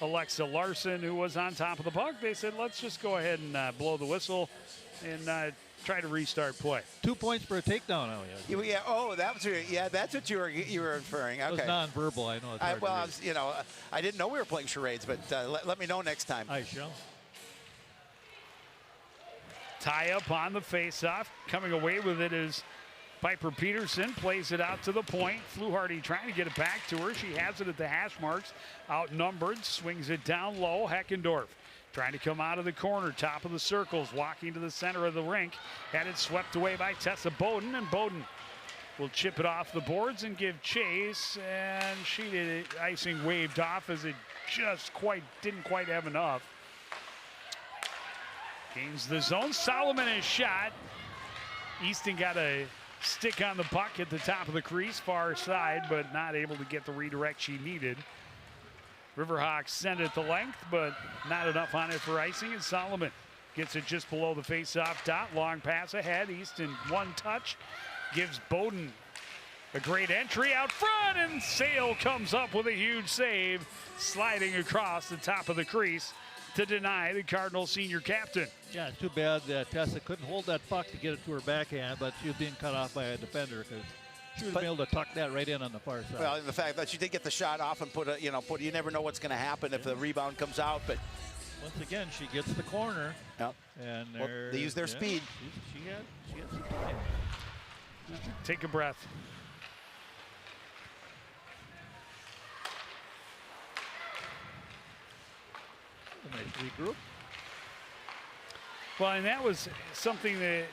Speaker 2: Alexa Larson, who was on top of the puck. They said, let's just go ahead and blow the whistle and try to restart play.
Speaker 3: 2 points for a takedown, Elliot.
Speaker 4: Yeah. Oh, that was. Yeah, that's what you were inferring. Okay.
Speaker 3: It was nonverbal. I know. It's hard to
Speaker 4: Well,
Speaker 3: read.
Speaker 4: I was, I didn't know we were playing charades, but let me know next time.
Speaker 3: I shall.
Speaker 2: Tie up on the faceoff. Coming away with it is Piper Peterson. Plays it out to the point. Fluharty trying to get it back to her. She has it at the hash marks. Outnumbered. Swings it down low. Heckendorf trying to come out of the corner. Top of the circles. Walking to the center of the rink. Had it swept away by Tessa Bowden. And Bowden will chip it off the boards and give chase. And she did it. Icing waved off as it just didn't quite have enough. Gains the zone. Solomon is shot. Easton got a stick on the puck at the top of the crease, far side, but not able to get the redirect she needed. Riverhawks send it the length, but not enough on it for icing, and Solomon gets it just below the face-off dot. Long pass ahead. Easton one touch. Gives Bowden a great entry out front, and Sale comes up with a huge save, sliding across the top of the crease to deny the Cardinal senior captain.
Speaker 3: Yeah, it's too bad that Tessa couldn't hold that puck to get it to her backhand, but she was being cut off by a defender because she was able to tuck that right in on the far side.
Speaker 4: Well, the fact that she did get the shot off and you never know what's going to happen if the rebound comes out. But
Speaker 3: once again, she gets the corner.
Speaker 4: Yep.
Speaker 3: And
Speaker 4: well, they use their speed.
Speaker 3: She had some time.
Speaker 2: Take a breath.
Speaker 3: A nice regroup.
Speaker 2: Well, and that was something that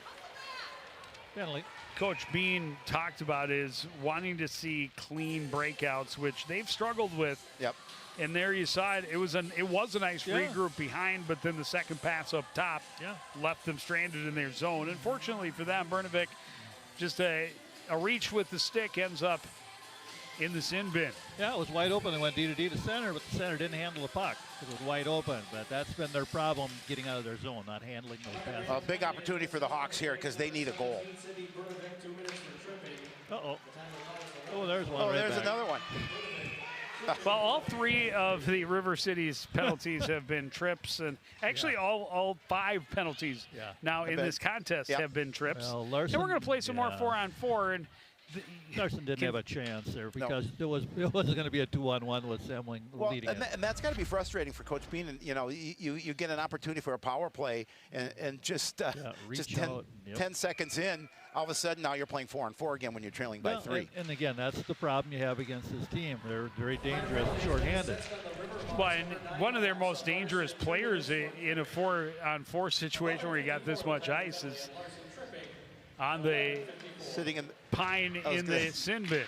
Speaker 3: Penalty.
Speaker 2: Coach Bean talked about, is wanting to see clean breakouts, which they've struggled with.
Speaker 4: Yep.
Speaker 2: And there you saw it. It was a nice regroup behind, but then the second pass up top left them stranded in their zone. Unfortunately for them, Brnovic, just a reach with the stick ends up in the sin bin.
Speaker 3: Yeah, it was wide open. They went D to D to center, but the center didn't handle the puck. It was wide open, but that's been their problem, getting out of their zone, not handling those passes.
Speaker 4: A big opportunity for the Hawks here because they need a goal.
Speaker 3: Uh-oh. Oh, there's one.
Speaker 4: Oh,
Speaker 3: right
Speaker 4: there's
Speaker 3: back.
Speaker 4: another one.
Speaker 2: Well, all three of the River City's penalties have been trips, and actually all 5 penalties now in this contest have been trips.
Speaker 3: Well, Larson,
Speaker 2: and we're going to play some more 4-on-4, and
Speaker 3: Larson didn't have a chance there because it wasn't going to be a 2-on-1 with Semling leading it.
Speaker 4: And that's got to be frustrating for Coach Bean. And you get an opportunity for a power play, and just 10 seconds in, all of a sudden now you're playing 4-on-4 again when you're trailing by 3.
Speaker 3: And again, that's the problem you have against this team. They're very dangerous, short-handed.
Speaker 2: Well, and one of their most dangerous players in a 4-on-4 situation where you got this much ice is on the
Speaker 4: sitting in
Speaker 2: Pine in the sin bin.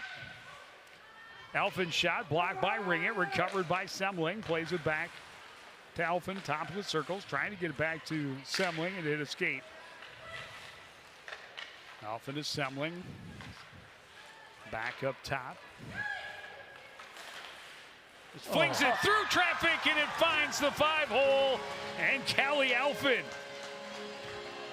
Speaker 2: Elfin shot blocked by Ringett, recovered by Semling, plays it back to Elfin, top of the circles, trying to get it back to Semling, and it escaped. Elfin to Semling, back up top. Flings it through traffic, and it finds the 5-hole, and Callie Elfin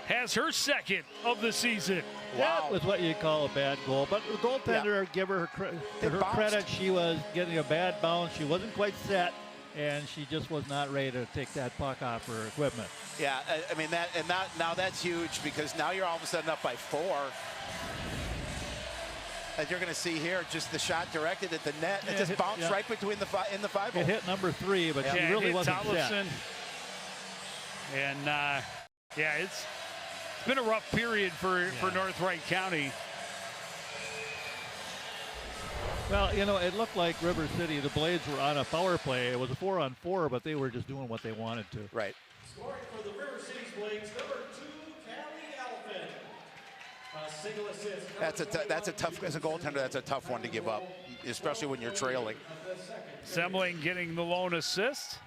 Speaker 2: has her second of the season.
Speaker 3: That was what you call a bad goal. But the goaltender, give her credit. She was getting a bad bounce. She wasn't quite set, and she just was not ready to take that puck off her equipment.
Speaker 4: Yeah, I mean, now that's huge because now you're all of a sudden up by 4. As you're going to see here, just the shot directed at the net. It just bounced right between in the 5-hole.
Speaker 3: It hit number 3, but she really wasn't set.
Speaker 2: And it's been a rough period for North Wright County.
Speaker 3: Well, it looked like River City, the Blades were on a power play. It was a 4-on-4, but they were just doing what they wanted to.
Speaker 4: Right.
Speaker 5: Scoring for the River City's Blades, number 2, Callie Elfin. A single assist.
Speaker 4: That's a tough, as a goaltender, that's a tough one to give up, especially when you're trailing.
Speaker 2: Semling getting the lone assist.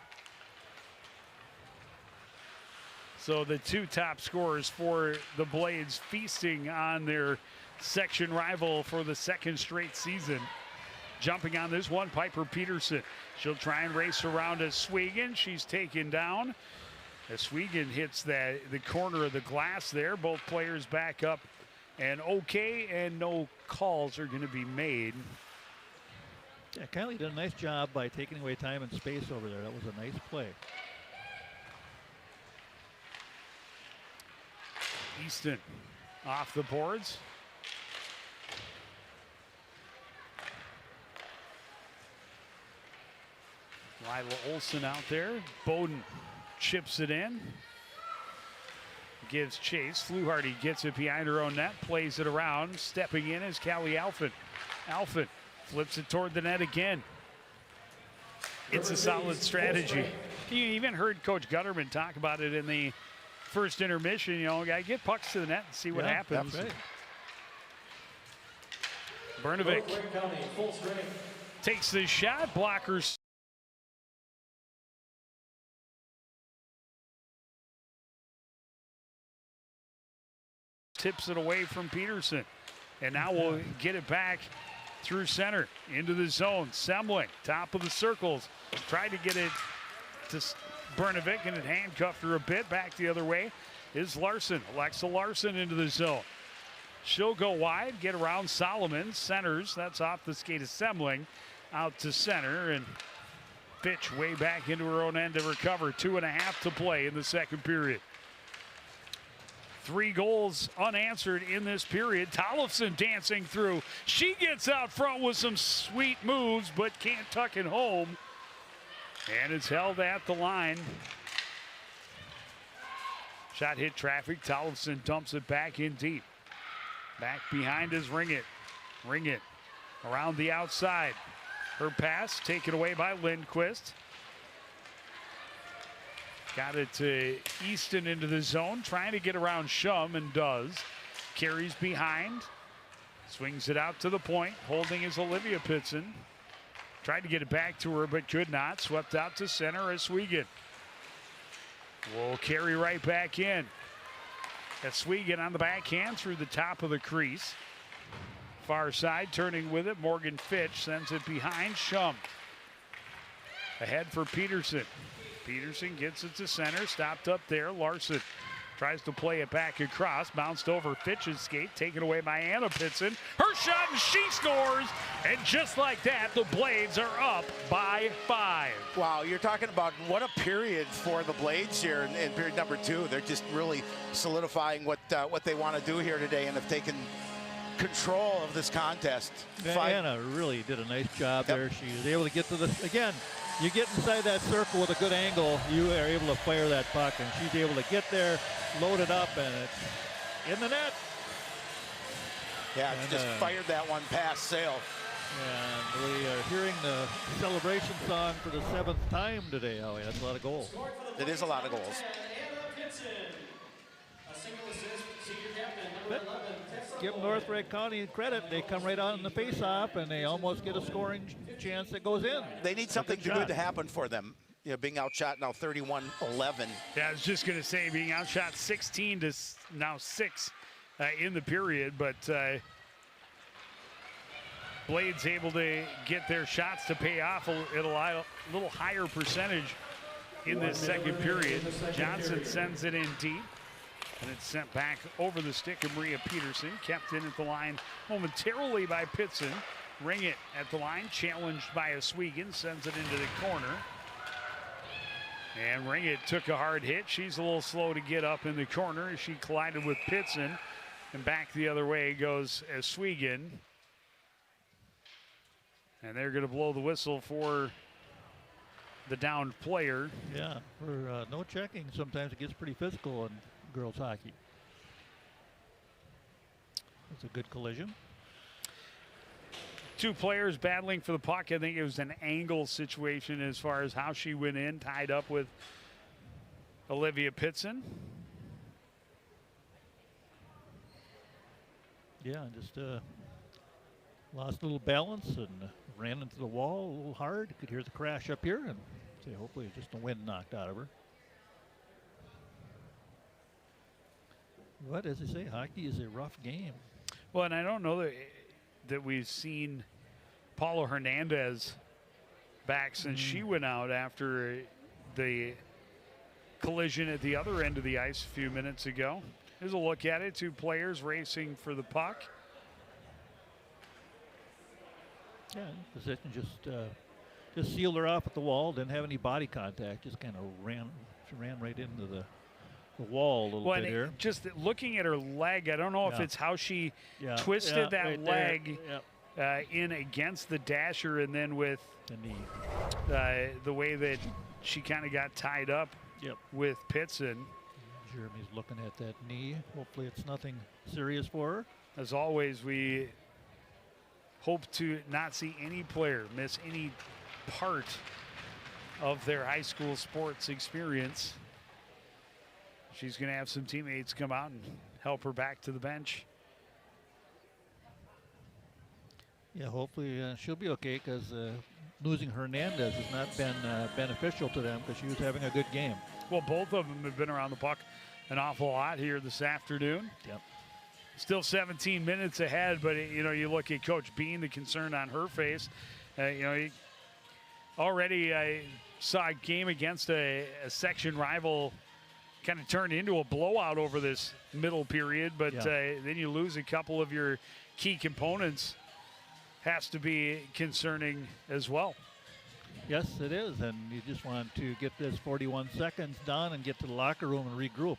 Speaker 2: So the 2 top scorers for the Blades feasting on their section rival for the second straight season. Jumping on this one, Piper Peterson. She'll try and race around Oswego. She's taken down. Oswego hits the corner of the glass there. Both players back up and okay, and no calls are going to be made.
Speaker 3: Yeah, Kylie did a nice job by taking away time and space over there. That was a nice play.
Speaker 2: Easton off the boards. Lila Olson out there. Bowden chips it in. Gives chase. Fluharty gets it behind her own net. Plays it around. Stepping in is Callie Alfin. Alfin flips it toward the net again. It's a solid strategy. You even heard Coach Gutterman talk about it in the first intermission. You know, gotta get pucks to the net and see what happens.
Speaker 3: Right.
Speaker 2: Bernovic takes the shot. Blockers. Tips it away from Peterson. And now we'll get it back through center into the zone. Semling, top of the circles. Tried to get it to Bernovic, and it handcuffed her a bit. Back the other way is Larson. Alexa Larson into the zone. She'll go wide, get around Solomon. Centers, that's off the skate of Semling. Out to center, and Fitch way back into her own end to recover. 2.5 to play in the second period. 3 goals unanswered in this period. Tollefson dancing through. She gets out front with some sweet moves, but can't tuck it home. And it's held at the line. Shot hit traffic. Tollefson dumps it back in deep. Back behind is Ringett. Ringett around the outside. Her pass taken away by Lindquist. Got it to Easton into the zone, trying to get around Shum, and does. Carries behind, swings it out to the point. Holding is Olivia Pitson. Tried to get it back to her, but could not. Swept out to center as Swegan. Will carry right back in. That's Swegan on the backhand through the top of the crease. Far side, turning with it. Morgan Fitch sends it behind. Shum. Ahead for Peterson. Peterson gets it to center, stopped up there. Larson tries to play it back across, bounced over Fitch's skate, taken away by Anna Pitson. Her shot, and she scores, and just like that, the Blades are up by 5.
Speaker 4: Wow, you're talking about what a period for the Blades here in period number 2. They're just really solidifying what they want to do here today, and have taken control of this contest.
Speaker 3: Anna really did a nice job there. She was able to get to the, again, you get inside that circle with a good angle, you are able to fire that puck, and she's able to get there, load it up, and it's in the net.
Speaker 4: Yeah, and just fired that one past Sale.
Speaker 3: And we are hearing the celebration song for the 7th time today, Howie. That's a lot of goals.
Speaker 4: It is a lot of goals.
Speaker 3: But give North Wright County credit. They come right on the face-off, and they almost get a scoring chance that goes in.
Speaker 4: They need something good to happen for them. You know, being outshot now 31-11.
Speaker 2: Yeah, I was just going to say being outshot 16 to now 6 in the period, but Blades able to get their shots to pay off at a little higher percentage in this second period. Johnson sends it in deep, and it's sent back over the stick of Maria Peterson. Kept in at the line momentarily by Pitson. Ringett at the line, challenged by Oswego, sends it into the corner. And Ringett took a hard hit. She's a little slow to get up in the corner as she collided with Pitson. And back the other way goes Oswego. And they're going to blow the whistle for the downed player.
Speaker 3: Yeah, for no checking, sometimes it gets pretty physical in girls hockey. That's a good collision.
Speaker 2: 2 players battling for the puck. I think it was an angle situation as far as how she went in, tied up with Olivia Pitson.
Speaker 3: Yeah, just lost a little balance and ran into the wall a little hard. You could hear the crash up here, and say hopefully just the wind knocked out of her. But as they say, hockey is a rough game.
Speaker 2: Well, and I don't know that we've seen Paulo Hernandez back since she went out after the collision at the other end of the ice a few minutes ago. Here's a look at it. 2 players racing for the puck.
Speaker 3: Yeah, position just sealed her off at the wall. Didn't have any body contact. Just kind of ran right into the wall a little bit here.
Speaker 2: Just looking at her leg, I don't know if it's how she twisted that
Speaker 3: right
Speaker 2: leg in against the dasher, and then with
Speaker 3: the knee,
Speaker 2: the way that she kind of got tied up with Pitson.
Speaker 3: Jeremy's looking at that knee. Hopefully it's nothing serious for her.
Speaker 2: As always, we hope to not see any player miss any part of their high school sports experience. She's going to have some teammates come out and help her back to the bench.
Speaker 3: Yeah, hopefully she'll be okay, because losing Hernandez has not been beneficial to them, because she was having a good game.
Speaker 2: Well, both of them have been around the puck an awful lot here this afternoon.
Speaker 3: Yep.
Speaker 2: Still 17 minutes ahead, but you look at Coach Bean, the concern on her face. He already saw a game against a section rival kind of turned into a blowout over this middle period, but then you lose a couple of your key components. Has to be concerning as well.
Speaker 3: Yes, it is, and you just want to get this 41 seconds done and get to the locker room and regroup.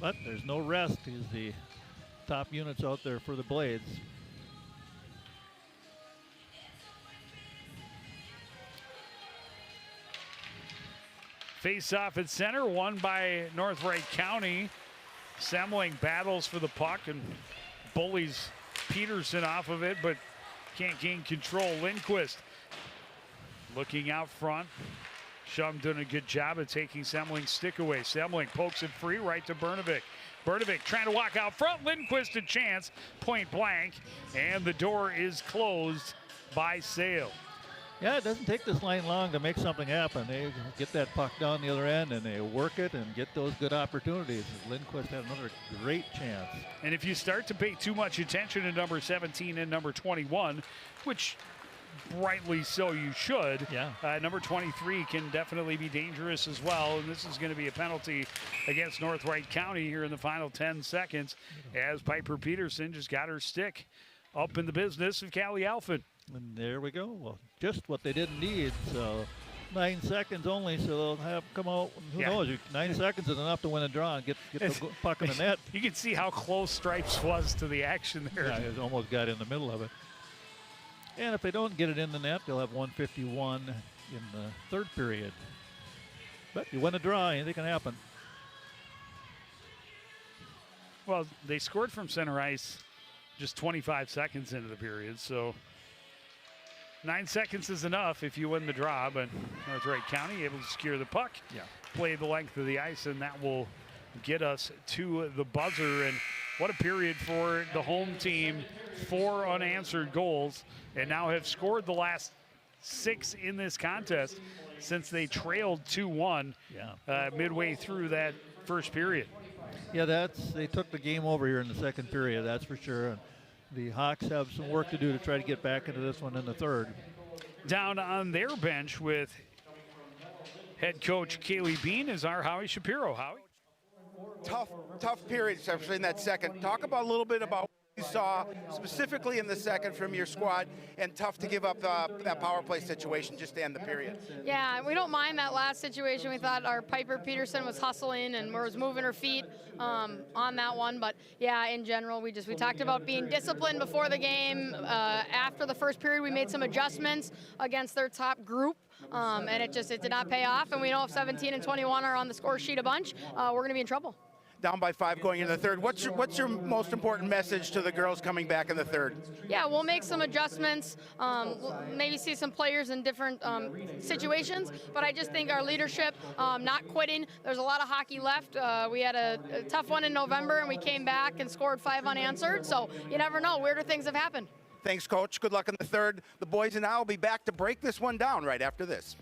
Speaker 3: But there's no rest as the top units out there for the Blades.
Speaker 2: Face off at center, won by North Wright County. Semling battles for the puck and bullies Peterson off of it, but can't gain control. Lindquist looking out front. Shum doing a good job of taking Semling's stick away. Semling pokes it free right to Bernovic. Bernovic trying to walk out front. Lindquist a chance, point blank, and the door is closed by Sale.
Speaker 3: Yeah, it doesn't take this line long to make something happen. They get that puck down the other end and they work it and get those good opportunities. Lindquist had another great chance.
Speaker 2: And if you start to pay too much attention to number 17 and number 21, which rightly so you should, number 23 can definitely be dangerous as well. And this is going to be a penalty against North Wright County here in the final 10 seconds as Piper Peterson just got her stick up in the business of Callie Alphen.
Speaker 3: And there we go. Well, just what they didn't need. So 9 seconds only, so they'll have come out. Who knows? 9 seconds is enough to win a draw and get the puck in the net.
Speaker 2: You can see how close Stripes was to the action there.
Speaker 3: Yeah, it almost got in the middle of it. And if they don't get it in the net, they'll have 151 in the third period. But you win a draw, anything can happen.
Speaker 2: Well, they scored from center ice just 25 seconds into the period, so 9 seconds is enough if you win the draw, but North Wright County able to secure the puck, play the length of the ice, and that will get us to the buzzer. And what a period for the home team. 4 unanswered goals, and now have scored the last 6 in this contest since they trailed 2-1 midway through that first period.
Speaker 3: Yeah, they took the game over here in the second period, that's for sure. And the Hawks have some work to do to try to get back into this one in the third.
Speaker 2: Down on their bench with head coach Kaylee Bean is our Howie Shapiro. Howie?
Speaker 4: Tough period, especially in that second. Talk about a little bit about what you saw specifically in the second from your squad, and tough to give up that power play situation just to end the period.
Speaker 7: Yeah, we don't mind that last situation. We thought our Piper Peterson was hustling and was moving her feet on that one. But yeah, in general, we talked about being disciplined before the game. After the first period, we made some adjustments against their top group. And it did not pay off. And we know if 17 and 21 are on the score sheet a bunch, we're going to be in trouble.
Speaker 4: Down by 5 going into the third. What's your most important message to the girls coming back in the third?
Speaker 7: Yeah, we'll make some adjustments, maybe see some players in different situations, but I just think our leadership, not quitting. There's a lot of hockey left. We had a tough one in November, and we came back and scored 5 unanswered, so you never know. Weirder things have happened.
Speaker 4: Thanks, Coach. Good luck in the third. The boys and I will be back to break this one down right after this.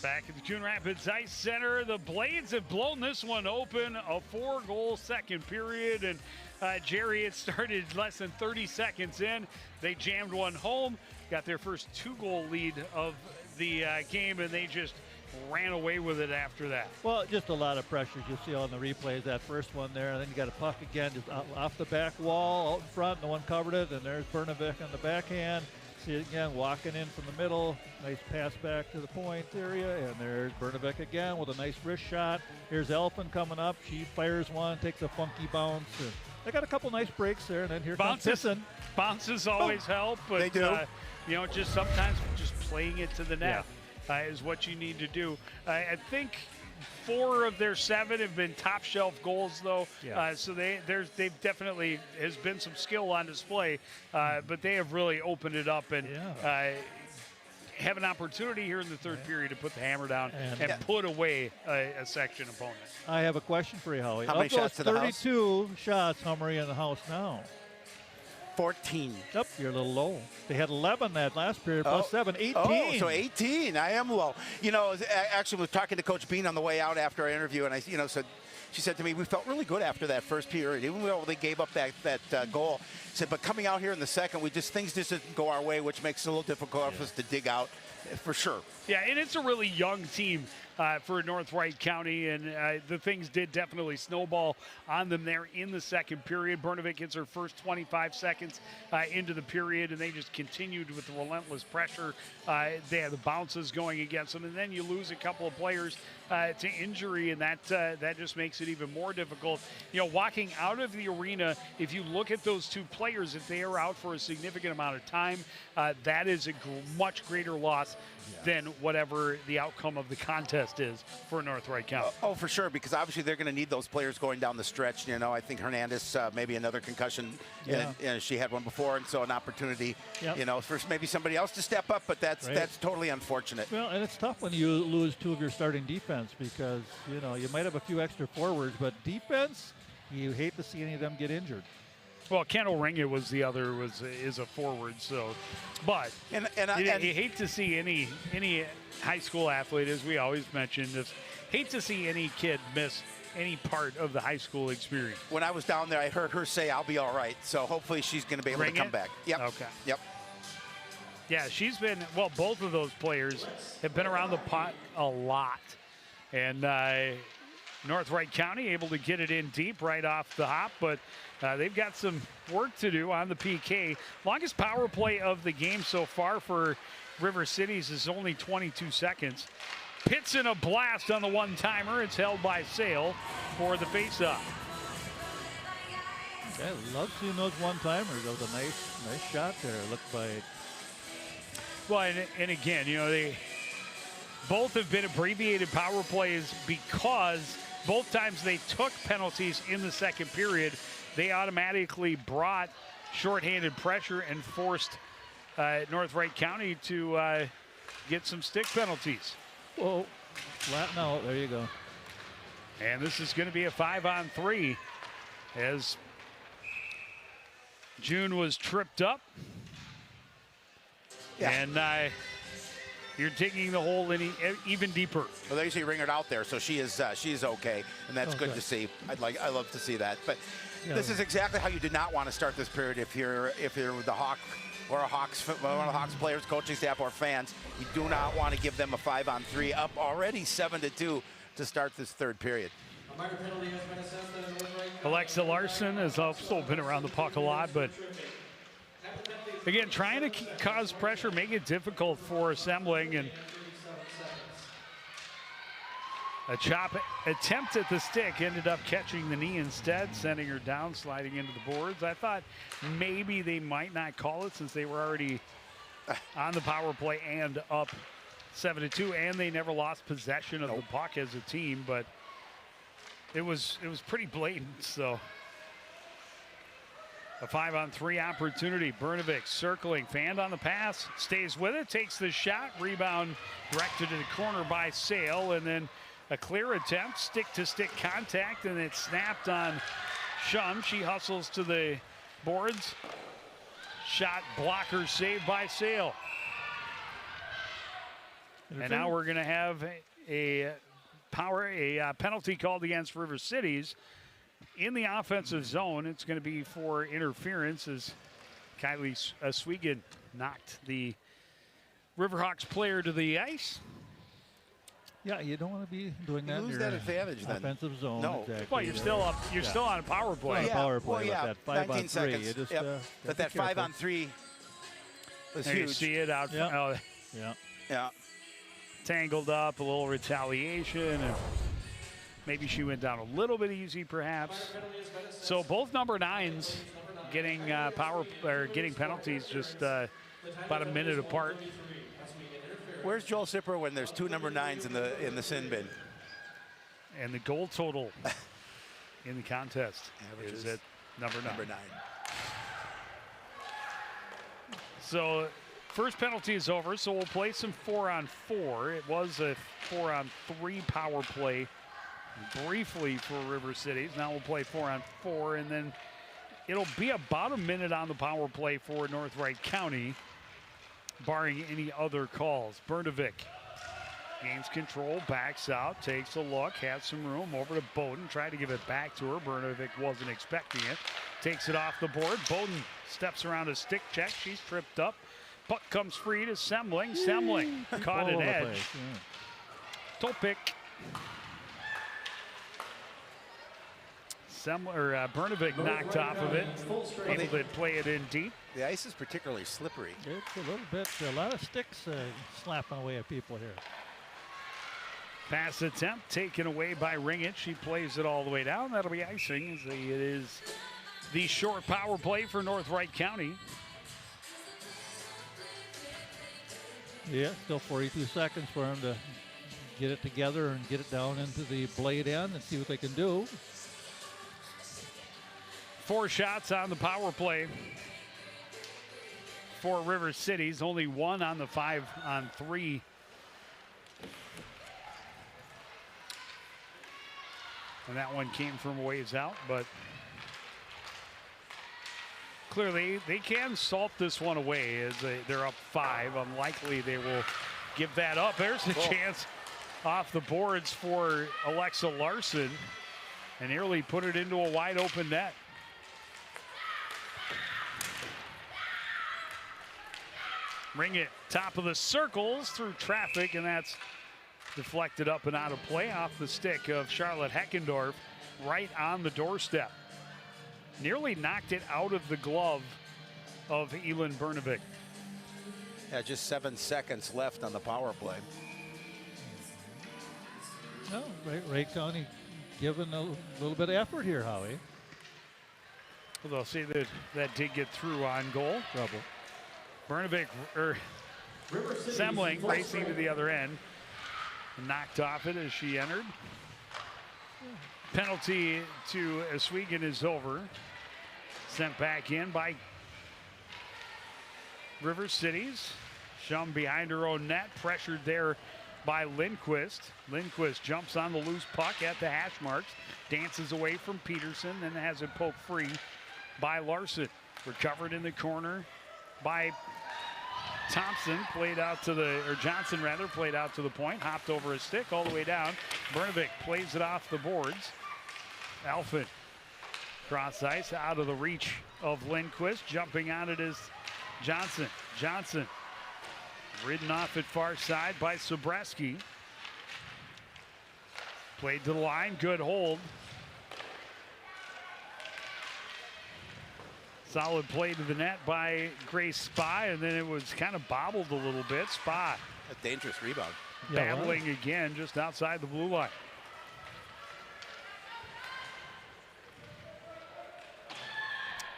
Speaker 2: Back at the Coon Rapids Ice Center, the Blades have blown this one open. A 4-goal second period, and Jerry, it started less than 30 seconds in. They jammed one home, got their first 2-goal lead of the game, and they just ran away with it after that.
Speaker 3: Well, just a lot of pressure. You'll see on the replays, that first one there, and then you got a puck again just off the back wall, out in front, no one covered it, and there's Bernovic on the backhand. See it again, walking in from the middle, nice pass back to the point area, and there's Bernovic again with a nice wrist shot. Here's Elfin coming up, she fires one, takes a funky bounce. And they got a couple nice breaks there, and then here comes Tisson.
Speaker 2: Bounces always help, but
Speaker 4: they do.
Speaker 2: Just sometimes just playing it to the net is what you need to do. I think 4 of their 7 have been top shelf goals, though. So they've definitely has been some skill on display, but they have really opened it up and have an opportunity here in the third period to put the hammer down and put away a section opponent.
Speaker 3: I have a question for you, Howie.
Speaker 4: How many shots to the house?
Speaker 3: 32 shots, how many in the house now?
Speaker 4: 14.
Speaker 3: Yep, you're a little low. They had 11 that last period, plus 7, 18.
Speaker 4: Oh, so 18. I am low. Actually, was talking to Coach Bean on the way out after our interview, and she said to me, we felt really good after that first period, even though they gave up that goal. Said, but coming out here in the second, things just didn't go our way, which makes it a little difficult for us to dig out, for sure.
Speaker 2: Yeah, and it's a really young team for North Wright County, and the things did definitely snowball on them there in the second period. Bernovic gets her first 25 seconds into the period, and they just continued with the relentless pressure. They had the bounces going against them, and then you lose a couple of players to injury, and that just makes it even more difficult. Walking out of the arena, if you look at those 2 players, if they are out for a significant amount of time, that is a much greater loss than whatever the outcome of the contest is for North Wright County.
Speaker 4: Oh, for sure, because obviously they're going to need those players going down the stretch. I think Hernandez, maybe another concussion, and she had one before, and so an opportunity, for maybe somebody else to step up, but that's totally unfortunate.
Speaker 3: Well, and it's tough when you lose 2 of your starting defense because, you might have a few extra forwards, but defense, you hate to see any of them get injured.
Speaker 2: Well, Kendall Ringa was the other is a forward, so but you hate to see any high school athlete, as we always mention, just hate to see any kid miss any part of the high school experience.
Speaker 4: When I was down there, I heard her say, "I'll be all right." So hopefully she's going to be able to come back. Yep.
Speaker 2: Okay.
Speaker 4: Yep.
Speaker 2: Yeah, she's been both of those players have been around the puck a lot, and North Wright County able to get it in deep right off the hop, but they've got some work to do on the PK. Longest power play of the game so far for River Cities is only 22 seconds. Pitts in a blast on the one-timer. It's held by Sale for the face-off.
Speaker 3: I love seeing those one-timers. That was a nice shot there. Looked like.
Speaker 2: Well, and again, they both have been abbreviated power plays because both times they took penalties in the second period, they automatically brought shorthanded pressure and forced North Wright County to get some stick penalties.
Speaker 3: Whoa, flatten out, there you go.
Speaker 2: And this is going to be a 5-on-3 as June was tripped up.
Speaker 4: Yeah.
Speaker 2: And you're digging the hole even deeper.
Speaker 4: Well, they usually ring it out there, so she is okay, and that's good to see. I love to see that. But this is exactly how you did not want to start this period if you're the Hawk or one of the Hawks players, coaching staff, or fans. You do not want to give them a 5-on-3 up already 7-2 to start this third period.
Speaker 5: A minor penalty has been assessed.
Speaker 2: Alexa Larson has also been around the puck a lot, but again, trying to cause pressure, make it difficult for assembling, and a chop attempt at the stick ended up catching the knee instead, sending her down, sliding into the boards. I thought maybe they might not call it since they were already on the power play and up 7-2, and they never lost possession of the puck as a team, but it was pretty blatant. So a 5-on-3 opportunity. Bernovic circling, fanned on the pass, stays with it, takes the shot, rebound directed to the corner by Sale, and then a clear attempt, stick-to-stick contact, and it snapped on Shum. She hustles to the boards. Shot blocker saved by Sale. And now we're going to have a penalty called against River Cities in the offensive zone. It's going to be for interference as Kylie Swegan knocked the Riverhawks player to the ice.
Speaker 3: Yeah, you don't want to be doing that.
Speaker 4: You lose
Speaker 3: in
Speaker 4: that
Speaker 3: your
Speaker 4: advantage then.
Speaker 3: offensive zone.
Speaker 4: No.
Speaker 3: Exactly.
Speaker 2: Well, you're still up. You're still on a power play.
Speaker 3: On a power play,
Speaker 4: well,
Speaker 3: but that 5 on
Speaker 4: 19
Speaker 3: 3,
Speaker 4: seconds.
Speaker 3: you just,
Speaker 4: Yep. But that 5 on 3 was
Speaker 2: There you
Speaker 4: huge.
Speaker 2: see it out.
Speaker 3: Yeah.
Speaker 2: Oh,
Speaker 3: Yeah.
Speaker 4: Yeah.
Speaker 2: tangled up, a little retaliation, and maybe she went down a little bit easy, perhaps. So both number 9s getting getting penalties just about a minute apart.
Speaker 4: Where's Joel Sipper when there's 2 number 9s in the sin bin?
Speaker 2: And the goal total in the contest
Speaker 4: Averages
Speaker 2: is at number 9.
Speaker 4: Number 9.
Speaker 2: So first penalty is over, so we'll play some 4-on-4. It was a 4-on-3 power play briefly for River Cities. Now we'll play 4-on-4, and then it'll be about a minute on the power play for North Wright County, barring any other calls. Bernovic gains control, backs out, takes a look, has some room, over to Bowden, tried to give it back to her. Bernovic wasn't expecting it. Takes it off the board. Bowden steps around a stick check. She's tripped up. Puck comes free to Semling. Semling caught an edge. Topik. Bernovic knocked off of it. Able to play it in deep.
Speaker 4: The ice is particularly slippery.
Speaker 3: It's a little bit, a lot of sticks slapping away at people here.
Speaker 2: Pass attempt taken away by Ringett. She plays it all the way down. That'll be icing. It is the short power play for North Wright County.
Speaker 3: Yeah, still 42 seconds for them to get it together and get it down into the blade end and see what they can do.
Speaker 2: 4 shots on the power play for River Cities. Only 1 on the 5-on-3. And that one came from a ways out, but clearly they can salt this one away as they're up 5. Unlikely they will give that up. There's a chance off the boards for Alexa Larson and nearly put it into a wide open net. Ring it top of the circles through traffic, and that's deflected up and out of play off the stick of Charlotte Heckendorf right on the doorstep. Nearly knocked it out of the glove of Elin Bernovic.
Speaker 4: Yeah, just 7 seconds left on the power play.
Speaker 3: No, Wright County giving a little bit of effort here, Howie.
Speaker 2: Well, they'll see that did get through on goal.
Speaker 3: Trouble.
Speaker 2: Bernovic, Semling racing to the other end. Knocked off it as she entered. Penalty to Oswego is over. Sent back in by River Cities. Shum behind her own net, pressured there by Lindquist. Lindquist jumps on the loose puck at the hash marks, dances away from Peterson, and has it poked free by Larson. Recovered in the corner by Thompson, played out to the, or Johnson rather, played out to the point, hopped over a stick all the way down. Bernovic plays it off the boards. Alfin cross ice out of the reach of Lindquist. Jumping on it is Johnson. Johnson ridden off at far side by Sobreski. Played to the line, good hold. Solid play to the net by Grace Spa, and then it was kind of bobbled a little bit. Spa.
Speaker 4: A dangerous rebound.
Speaker 2: Battling again just outside the blue line.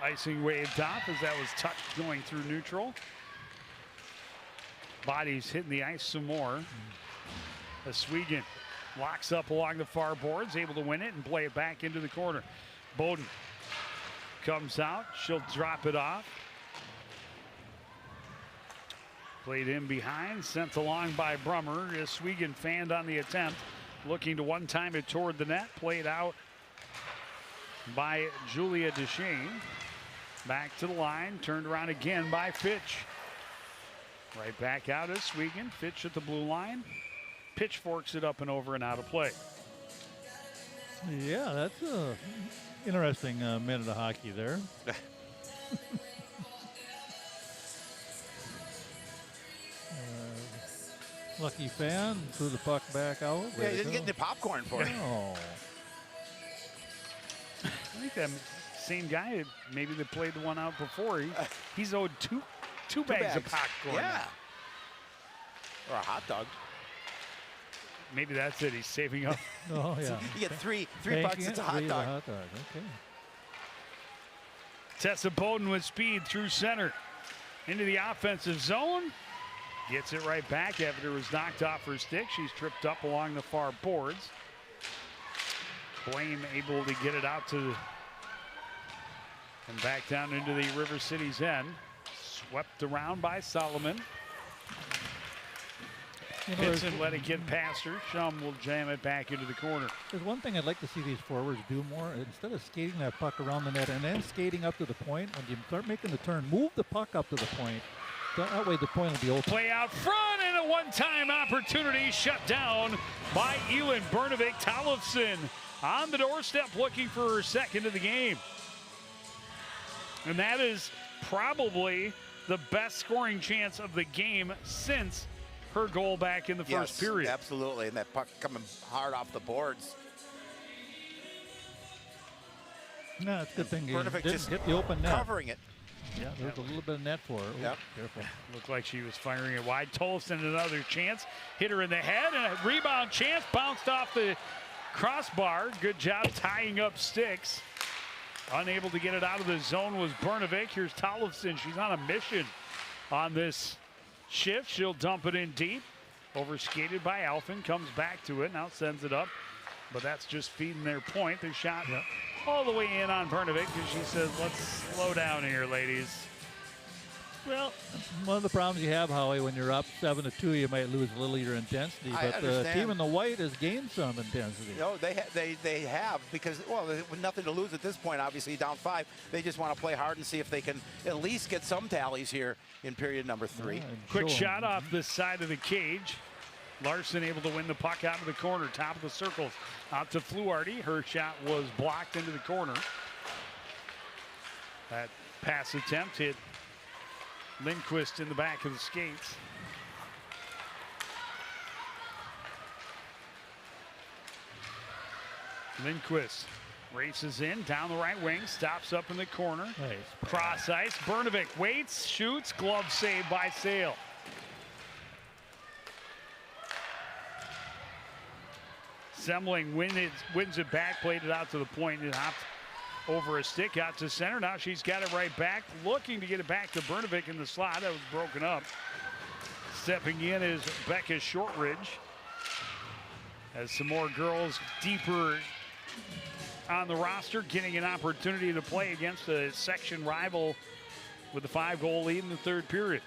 Speaker 2: Icing waved off as that was touched going through neutral. Bodies hitting the ice some more. Oswego locks up along the far boards, able to win it and play it back into the corner. Bowden comes out, she'll drop it off. Played in behind, sent along by Brummer. Oswego fanned on the attempt, looking to one-time it toward the net. Played out by Julia Deshane. Back to the line, turned around again by Fitch. Right back out is Swegan. Fitch at the blue line. Pitchforks it up and over and out of play.
Speaker 3: Yeah, that's a interesting minute of hockey there. Lucky fan threw the puck back out.
Speaker 4: Yeah, he didn't get any popcorn for it.
Speaker 3: Oh.
Speaker 2: I think that same guy, maybe that played the one out before, he's owed two bags of popcorn.
Speaker 4: Yeah. Or a hot dog.
Speaker 2: Maybe that's it. He's saving up.
Speaker 3: Oh, yeah.
Speaker 4: You get three
Speaker 3: Thank
Speaker 4: bucks,
Speaker 3: you.
Speaker 4: it's a hot dog.
Speaker 3: Okay.
Speaker 2: Tessa Bowden with speed through center. Into the offensive zone. Gets it right back. Eviter was knocked off her stick. She's tripped up along the far boards. Blame able to get it out to and back down into the River City's end. Swept around by Solomon. Vincent let it get past her. Shum will jam it back into the corner.
Speaker 3: There's one thing I'd like to see these forwards do more. Instead of skating that puck around the net and then skating up to the point, when you start making the turn, move the puck up to the point. That way the point will be open.
Speaker 2: Play out front and a one-time opportunity shut down by Elin Bernovic. Tollefson on the doorstep looking for her second of the game. And that is probably the best scoring chance of the game since her goal back in the first period.
Speaker 4: Absolutely, and that puck coming hard off the boards.
Speaker 3: No, it's a good thing you
Speaker 4: Bernovic
Speaker 3: didn't
Speaker 4: just
Speaker 3: hit the open net.
Speaker 4: covering it.
Speaker 3: Yeah, there's a little bit of net for her. Ooh,
Speaker 4: Yep.
Speaker 3: Careful.
Speaker 2: Looked like she was firing it wide. Tollefson another chance. Hit her in the head and a rebound chance. Bounced off the crossbar. Good job tying up sticks. Unable to get it out of the zone was Bernovic. Here's Tollefson. She's on a mission on this shift. She'll dump it in deep. Overskated by Alphen. Comes back to it. Now sends it up. But that's just feeding their point. Their shot all the way in on Bernovic. And she says, let's slow down here, ladies.
Speaker 3: Well, one of the problems you have, Howie, when you're up 7-2, you might lose a little of your intensity.
Speaker 4: I
Speaker 3: But the
Speaker 4: understand.
Speaker 3: team in the white has gained some intensity.
Speaker 4: No, they have because, well, with nothing to lose at this point, obviously down 5. They just want to play hard and see if they can at least get some tallies here in period number 3.
Speaker 3: Yeah, and
Speaker 2: Quick
Speaker 3: show 'em.
Speaker 2: shot off the side of the cage. Larson able to win the puck out of the corner, top of the circles. Out to Fluharty. Her shot was blocked into the corner. That pass attempt hit Lindquist in the back of the skates. Lindquist races in, down the right wing, stops up in the corner.
Speaker 3: Nice.
Speaker 2: Cross ice, Bernovic waits, shoots, glove save by Sale. Semling wins it back, played it out to the point, and hopped over a stick out to center. Now she's got it right back, looking to get it back to Bernovic in the slot. That was broken up. Stepping in is Becca Shortridge. As some more girls deeper on the roster, getting an opportunity to play against a section rival with a 5-goal lead in the third period.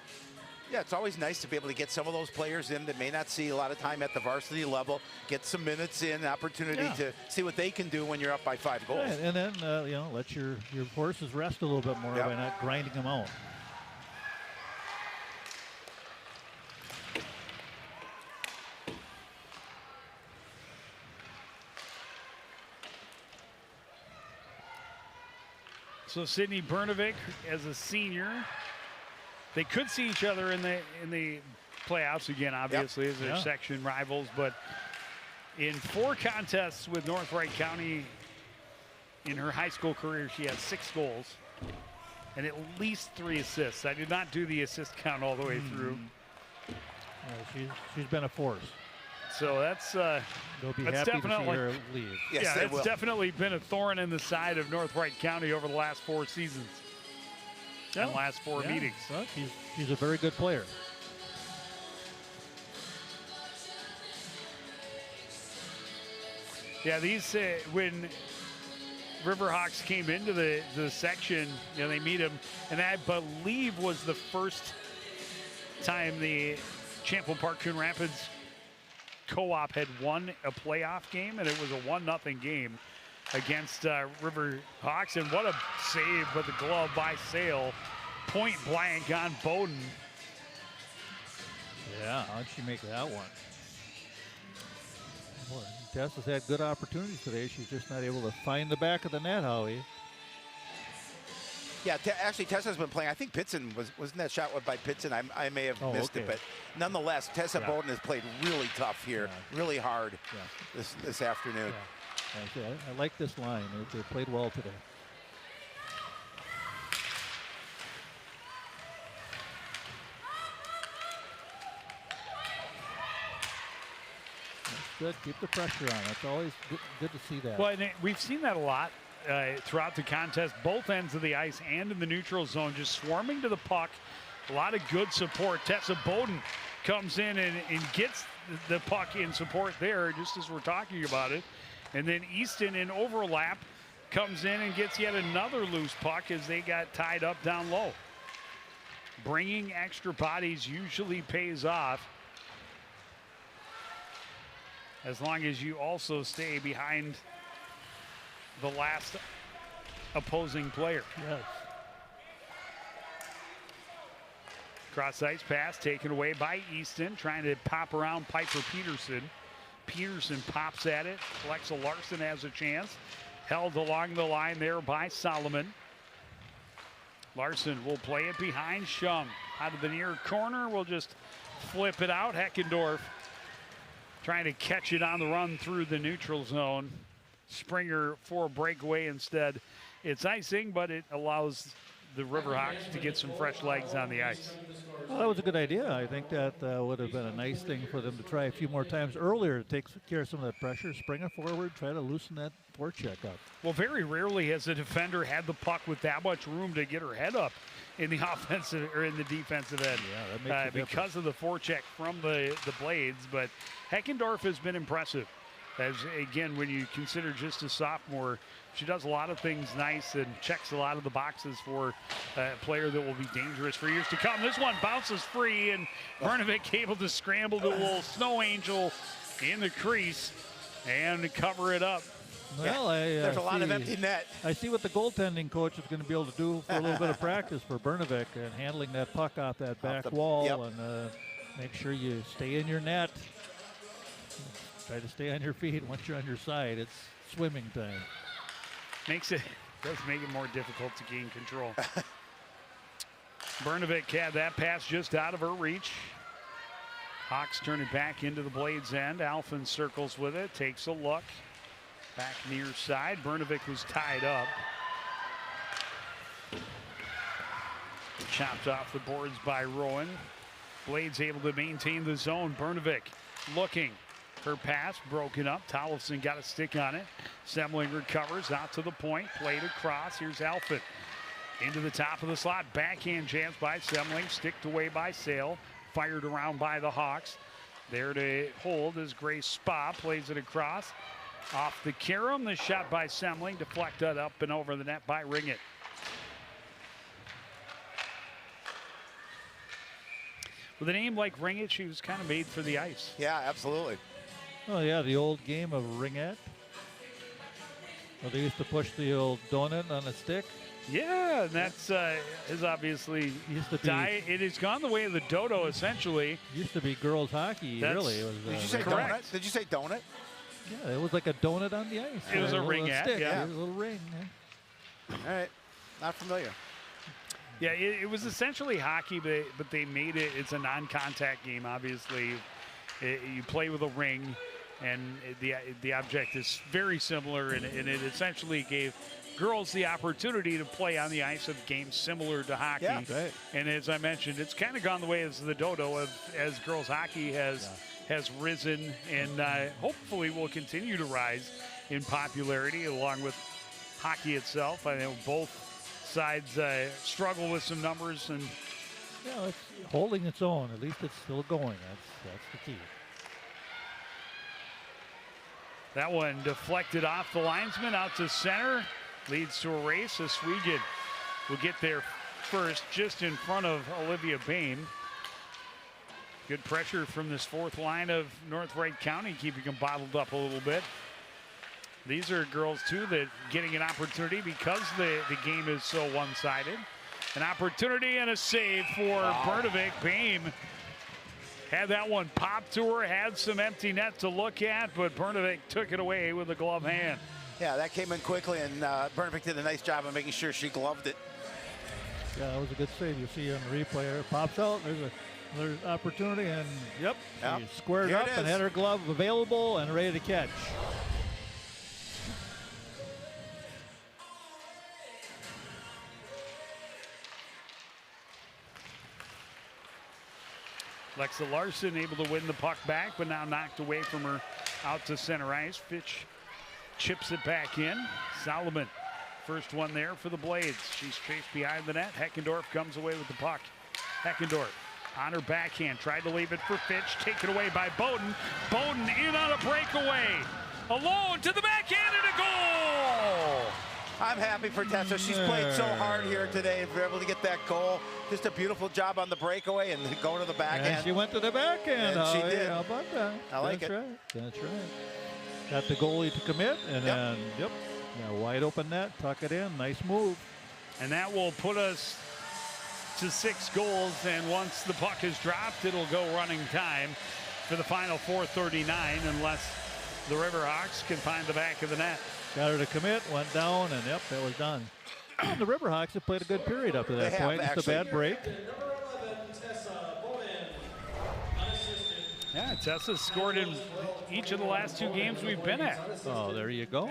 Speaker 4: Yeah, it's always nice to be able to get some of those players in that may not see a lot of time at the varsity level, get some minutes in, opportunity to see what they can do when you're up by 5 goals.
Speaker 3: Right, and then, let your horses rest a little bit more by not grinding them out.
Speaker 2: So Sydney Bernovic as a senior, they could see each other in the playoffs again, obviously, as their section rivals. But in 4 contests with North Wright County in her high school career, she has 6 goals and at least 3 assists. I did not do the assist count all the way through.
Speaker 3: She's been a force.
Speaker 2: So that's
Speaker 3: They'll be
Speaker 2: that's
Speaker 3: happy to see
Speaker 2: definitely
Speaker 3: her leave.
Speaker 4: Yes,
Speaker 2: yeah,
Speaker 4: they
Speaker 2: it's
Speaker 4: will.
Speaker 2: definitely been a thorn in the side of North Wright County over the last 4 seasons and last 4 meetings.
Speaker 3: Well, she's a very good player.
Speaker 2: Yeah, these when Riverhawks came into the section, they meet them, and I believe was the first time the Champlain Park Coon Rapids co-op had won a playoff game, and it was a 1-0 game against Riverhawks. And what a save with the glove by Sale, point blank on Bowden.
Speaker 3: Yeah, how'd she make that one? Boy, Tess has had good opportunities today. She's just not able to find the back of the net, Howie.
Speaker 4: Yeah, actually, Tessa's been playing. I think Pitson wasn't that shot by Pitson. I may have missed it, but nonetheless, Tessa Bowden has played really tough here, really hard this afternoon.
Speaker 3: Yeah. I like this line. They played well today. That's good. Keep the pressure on. It's always good to see that.
Speaker 2: Well, and we've seen that a lot. Throughout the contest, both ends of the ice and in the neutral zone, just swarming to the puck. A lot of good support. Tessa Bowden comes in and gets the puck in support there, just as we're talking about it. And then Easton in overlap comes in and gets yet another loose puck as they got tied up down low. Bringing extra bodies usually pays off, as long as you also stay behind the last opposing player.
Speaker 3: Yes.
Speaker 2: Cross ice pass taken away by Easton, trying to pop around Piper Peterson. Peterson pops at it. Alexa Larson has a chance. Held along the line there by Solomon. Larson will play it behind Shum. Out of the near corner, we'll just flip it out. Heckendorf trying to catch it on the run through the neutral zone. Springer for a breakaway instead. It's icing, but it allows the Riverhawks to get some fresh legs on the ice.
Speaker 3: Well, that was a good idea. I think that would have been a nice thing for them to try a few more times earlier to take care of some of that pressure, spring it forward, try to loosen that forecheck up.
Speaker 2: Well, very rarely has a defender had the puck with that much room to get her head up in the offensive or in the defensive end.
Speaker 3: Yeah, that makes a difference.
Speaker 2: Because of the forecheck from the blades, but Heckendorf has been impressive. As again, when you consider just a sophomore, she does a lot of things nice and checks a lot of the boxes for a player that will be dangerous for years to come. This one bounces free, and Brnovik able to scramble to a little snow angel in the crease and cover it up.
Speaker 3: Well,
Speaker 4: there's a lot of empty net.
Speaker 3: I see what the goaltending coach is going to be able to do for a little bit of practice for Brnovik and handling that puck off that back wall and make sure you stay in your net. Try to stay on your feet. Once you're on your side, it's swimming time.
Speaker 2: Does make it more difficult to gain control. Brnovik had that pass just out of her reach. Hawks turn it back into the Blades end. Alphen circles with it, takes a look. Back near side. Brnovik was tied up. Chopped off the boards by Rowan. Blades able to maintain the zone. Brnovik looking. Her pass broken up. Tollefson got a stick on it. Semling recovers out to the point. Played across. Here's Alphen. Into the top of the slot. Backhand chance by Semling. Sticked away by Sale. Fired around by the Hawks. There to hold is Grace Spa. Plays it across. Off the carom. The shot by Semling. Deflected up and over the net by Ringett. With a name like Ringett, she was kind of made for the ice.
Speaker 4: Yeah, absolutely.
Speaker 3: Oh, yeah, the old game of ringette. Well, they used to push the old donut on a stick.
Speaker 2: Yeah, and that's is obviously
Speaker 3: used to be,
Speaker 2: it has gone the way of the dodo, essentially.
Speaker 3: Used to be girls hockey, really. It was,
Speaker 4: did you say donut? Did you say donut?
Speaker 3: Yeah, it was like a donut on the ice.
Speaker 2: It was a ringette,
Speaker 3: stick.
Speaker 2: yeah.
Speaker 3: It was a little ring.
Speaker 4: All right, not familiar.
Speaker 2: Yeah, it was essentially hockey, but they made it. It's a non-contact game, obviously. You play with a ring, and the object is very similar, and it essentially gave girls the opportunity to play on the ice of games similar to hockey.
Speaker 4: Yeah, right.
Speaker 2: And as I mentioned, it's kind of gone the way of the dodo as girls hockey has risen, and hopefully will continue to rise in popularity along with hockey itself. I know both sides struggle with some numbers, and
Speaker 3: it's holding its own. At least it's still going. That's the key.
Speaker 2: That one deflected off the linesman out to center. Leads to a race. Oswego will get there first, just in front of Olivia Bain. Good pressure from this fourth line of North Wright County, keeping them bottled up a little bit. These are girls, too, that getting an opportunity because the game is so one-sided. An opportunity and a save for Brnovik. Bain Had that one popped to her, had some empty net to look at, but Brnovik took it away with a glove hand.
Speaker 4: Yeah, that came in quickly, and Brnovik did a nice job of making sure she gloved it.
Speaker 3: Yeah, that was a good save. You see on the replay, it pops out. There's opportunity, and yep. She squared
Speaker 4: Here
Speaker 3: up and had her glove available and ready to catch.
Speaker 2: Lexa Larson able to win the puck back, but now knocked away from her out to center ice. Fitch chips it back in. Solomon, first one there for the Blades. She's chased behind the net. Heckendorf comes away with the puck. Heckendorf on her backhand, tried to leave it for Fitch, taken away by Bowden. Bowden in on a breakaway. Alone to the backhand and a goal!
Speaker 4: I'm happy for Tessa. She's played so hard here today to be able to get that goal. Just a beautiful job on the breakaway and go to the backhand.
Speaker 3: And she went to the backhand.
Speaker 4: And she did.
Speaker 3: How about that?
Speaker 4: I like
Speaker 3: That's
Speaker 4: it.
Speaker 3: Right. That's right. Got the goalie to commit, and then, wide open net, tuck it in. Nice move.
Speaker 2: And that will put us to 6 goals, and once the puck is dropped, it'll go running time for the final 4:39, unless the Riverhawks can find the back of the net.
Speaker 3: Got her to commit, went down, and yep, that was done. Well, the Riverhawks have played a good period up to that point. Just a bad break.
Speaker 2: Yeah, Tessa scored in each of the last 2 games we've been at.
Speaker 3: Oh, there you go.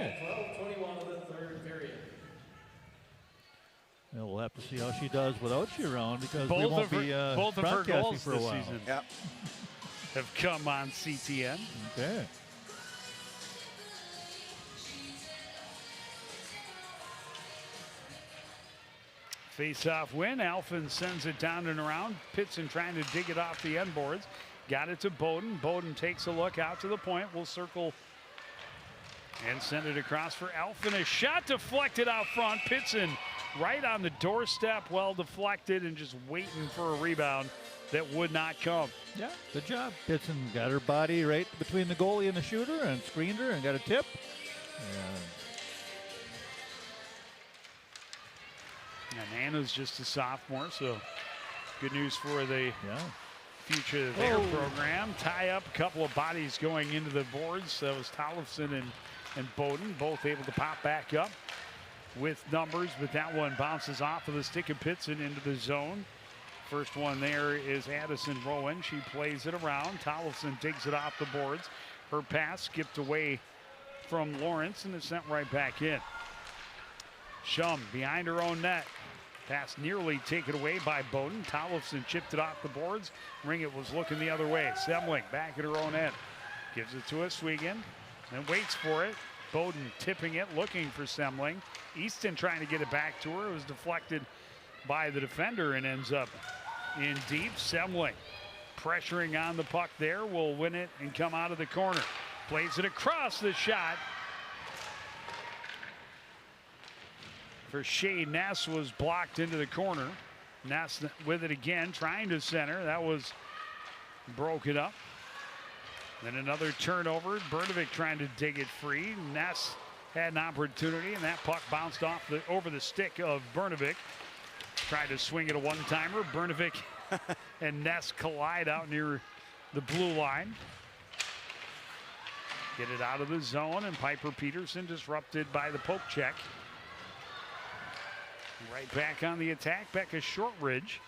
Speaker 3: And we'll have to see how she does without you around, because we won't be
Speaker 2: both of her
Speaker 3: broadcasting
Speaker 2: goals
Speaker 3: for a
Speaker 2: this
Speaker 3: while.
Speaker 2: season
Speaker 4: Yep.
Speaker 2: have come on CTN.
Speaker 3: Okay.
Speaker 2: Face-off win. Alphen sends it down and around. Pitson trying to dig it off the end boards. Got it to Bowden. Bowden takes a look out to the point. We'll circle and send it across for Alphen. A shot deflected out front. Pitson right on the doorstep. Well deflected and just waiting for a rebound that would not come.
Speaker 3: Yeah, good job. Pitson got her body right between the goalie and the shooter and screened her and got a tip.
Speaker 2: And Anna's just a sophomore, so good news for the future of their program. Tie up, a couple of bodies going into the boards. That was Tollefson and Bowden, both able to pop back up with numbers, but that one bounces off of the stick of Pitson into the zone. First one there is Addison Rowan. She plays it around. Tollefson digs it off the boards. Her pass skipped away from Lawrence and is sent right back in. Shum behind her own net. Pass nearly taken away by Bowden. Tollefson chipped it off the boards. Ringett was looking the other way. Semling back at her own end. Gives it to Oswego and waits for it. Bowden tipping it, looking for Semling. Easton trying to get it back to her. It was deflected by the defender and ends up in deep. Semling pressuring on the puck there. Will win it and come out of the corner. Plays it across the shot. For Shea, Ness was blocked into the corner. Ness with it again, trying to center. That was broken up. Then another turnover. Brnovik trying to dig it free. Ness had an opportunity, and that puck bounced off over the stick of Brnovik. Tried to swing it a one-timer. Brnovik and Ness collide out near the blue line. Get it out of the zone, and Piper Peterson disrupted by the poke check. Right back on the attack. Becca Shortridge.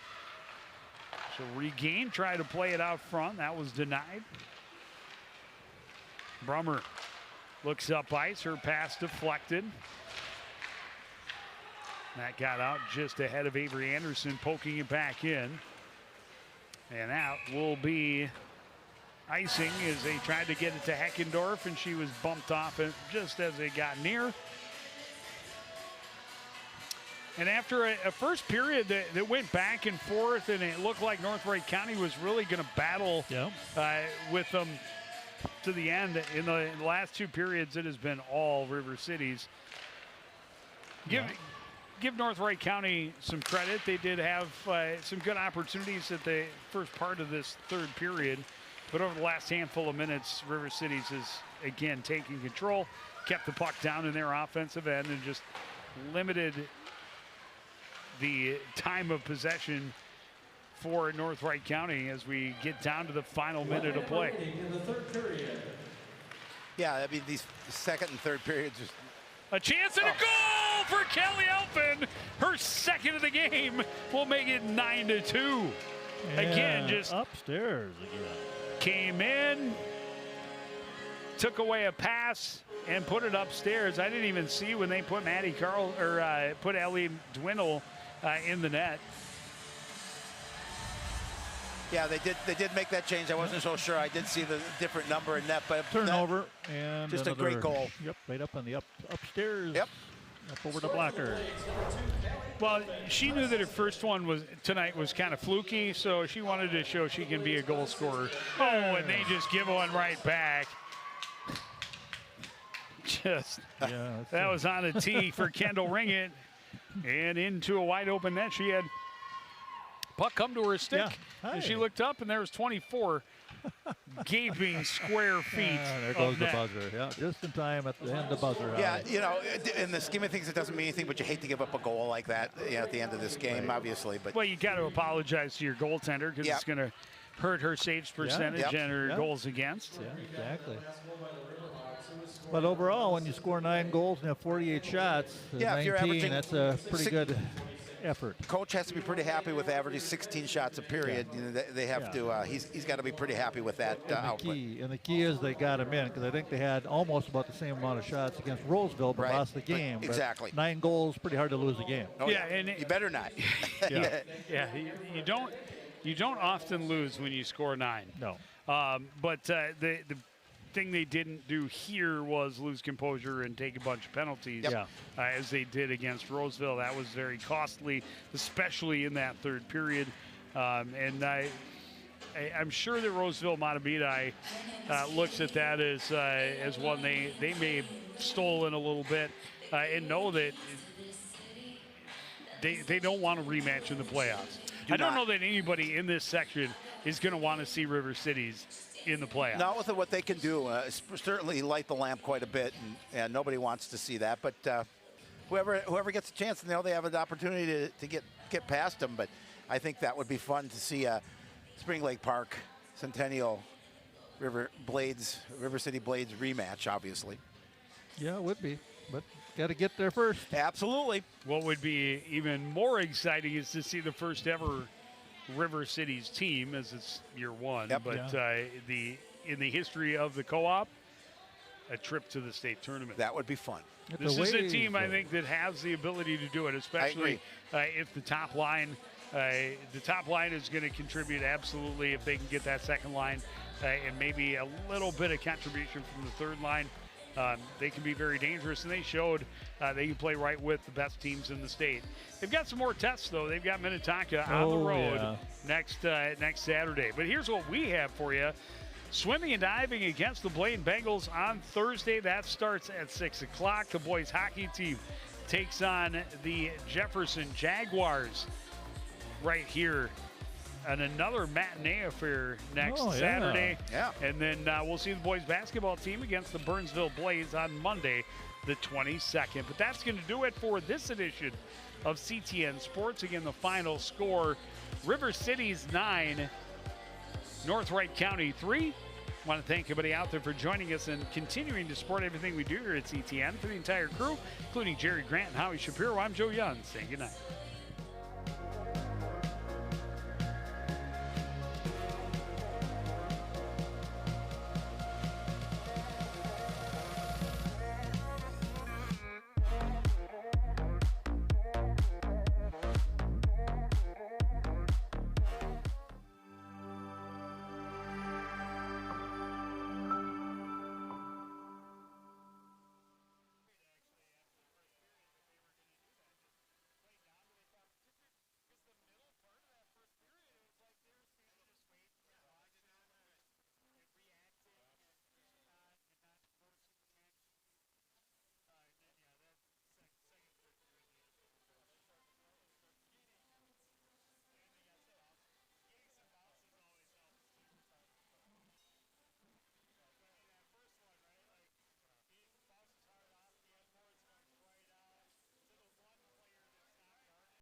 Speaker 2: So regain, try to play it out front. That was denied. Brummer looks up ice. Her pass deflected. That got out just ahead of Avery Anderson, poking it back in. And that will be icing as they tried to get it to Heckendorf, and she was bumped off just as they got near. And after a first period that went back and forth, and it looked like North Wright County was really going to battle with them to the end. In the last 2 periods, it has been all River Cities. Give North Wright County some credit. They did have some good opportunities at the first part of this 3rd period. But over the last handful of minutes, River Cities is, again, taking control, kept the puck down in their offensive end, and just limited the time of possession for North Wright County as we get down to the final minute of play.
Speaker 5: In the third period.
Speaker 4: Yeah, I mean, these second and third periods are
Speaker 2: A chance and a goal for Kelly Elfin. Her second of the game will make it 9-2. Again, just
Speaker 3: upstairs again.
Speaker 2: came in, took away a pass, and put it upstairs. I didn't even see when they put put Ellie Dwindle in the net.
Speaker 4: Yeah, they did make that change. I wasn't so sure. I did see the different number in net, but
Speaker 3: Turnover and
Speaker 4: just a great goal.
Speaker 3: Yep, right up on the upstairs.
Speaker 4: Yep.
Speaker 3: Up over the blocker.
Speaker 2: Well, she knew that her first one tonight was kind of fluky, so she wanted to show she can be a goal scorer. Oh, and they just give one right back. That was on a tee for Kendall Ringett, and into a wide open net. She had puck come to her stick, and she looked up, and there was 24 gaping square feet.
Speaker 3: There goes the
Speaker 2: net.
Speaker 3: buzzer. Yeah, just in time at the end of the buzzer.
Speaker 4: Yeah, you know, in the scheme of things, it doesn't mean anything, but you hate to give up a goal like that, you know, at the end of this game, obviously. But
Speaker 2: well, you got to apologize to your goaltender because it's going to hurt her saves percentage and her goals against.
Speaker 3: Yeah, exactly. But overall, when you score 9 goals and have 48 shots,
Speaker 4: if
Speaker 3: 19,
Speaker 4: you're averaging
Speaker 3: that's a pretty good effort.
Speaker 4: Coach has to be pretty happy with averaging 16 shots a period. You know, they have to. He's got to be pretty happy with that output.
Speaker 3: And the key is they got him in because I think they had almost about the same amount of shots against Roseville, but lost the game.
Speaker 4: But exactly.
Speaker 3: 9 goals, pretty hard to lose the game.
Speaker 4: Oh, and you better not.
Speaker 2: You don't often lose when you score 9.
Speaker 3: No.
Speaker 2: But the thing they didn't do here was lose composure and take a bunch of penalties as they did against Roseville. That was very costly, especially in that third period. And I'm sure that Roseville Matabidi looks at that as one they may have stolen a little bit and know that they don't want a rematch in the playoffs. I don't know that anybody in this section is going to want to see River Cities in the playoffs.
Speaker 4: Not with what they can do. Certainly light the lamp quite a bit, and nobody wants to see that. But whoever gets a chance, they have an opportunity to get past them. But I think that would be fun to see Spring Lake Park Centennial River City Blades rematch, obviously.
Speaker 3: Yeah, it would be. But got to get there first.
Speaker 4: Absolutely.
Speaker 2: What would be even more exciting is to see the first ever River Cities team, as it's year 1, but in the history of the co-op, a trip to the state tournament.
Speaker 4: That would be fun.
Speaker 2: This is a team, I think, that has the ability to do it, especially if the top line is going to contribute absolutely if they can get that second line and maybe a little bit of contribution from the third line. They can be very dangerous, and they showed they can play right with the best teams in the state. They've got some more tests, though. They've got Minnetonka on the road next Saturday. But here's what we have for you. Swimming and diving against the Blaine Bengals on Thursday. That starts at 6 o'clock. The boys hockey team takes on the Jefferson Jaguars right here. And another matinee affair next Saturday. And then we'll see the boys basketball team against the Burnsville Blaze on Monday, the 22nd. But that's going to do it for this edition of CTN Sports. Again, the final score, River Cities 9, North Wright County 3. I want to thank everybody out there for joining us and continuing to support everything we do here at CTN. For the entire crew, including Jerry Grant and Howie Shapiro, I'm Joe Young saying good night.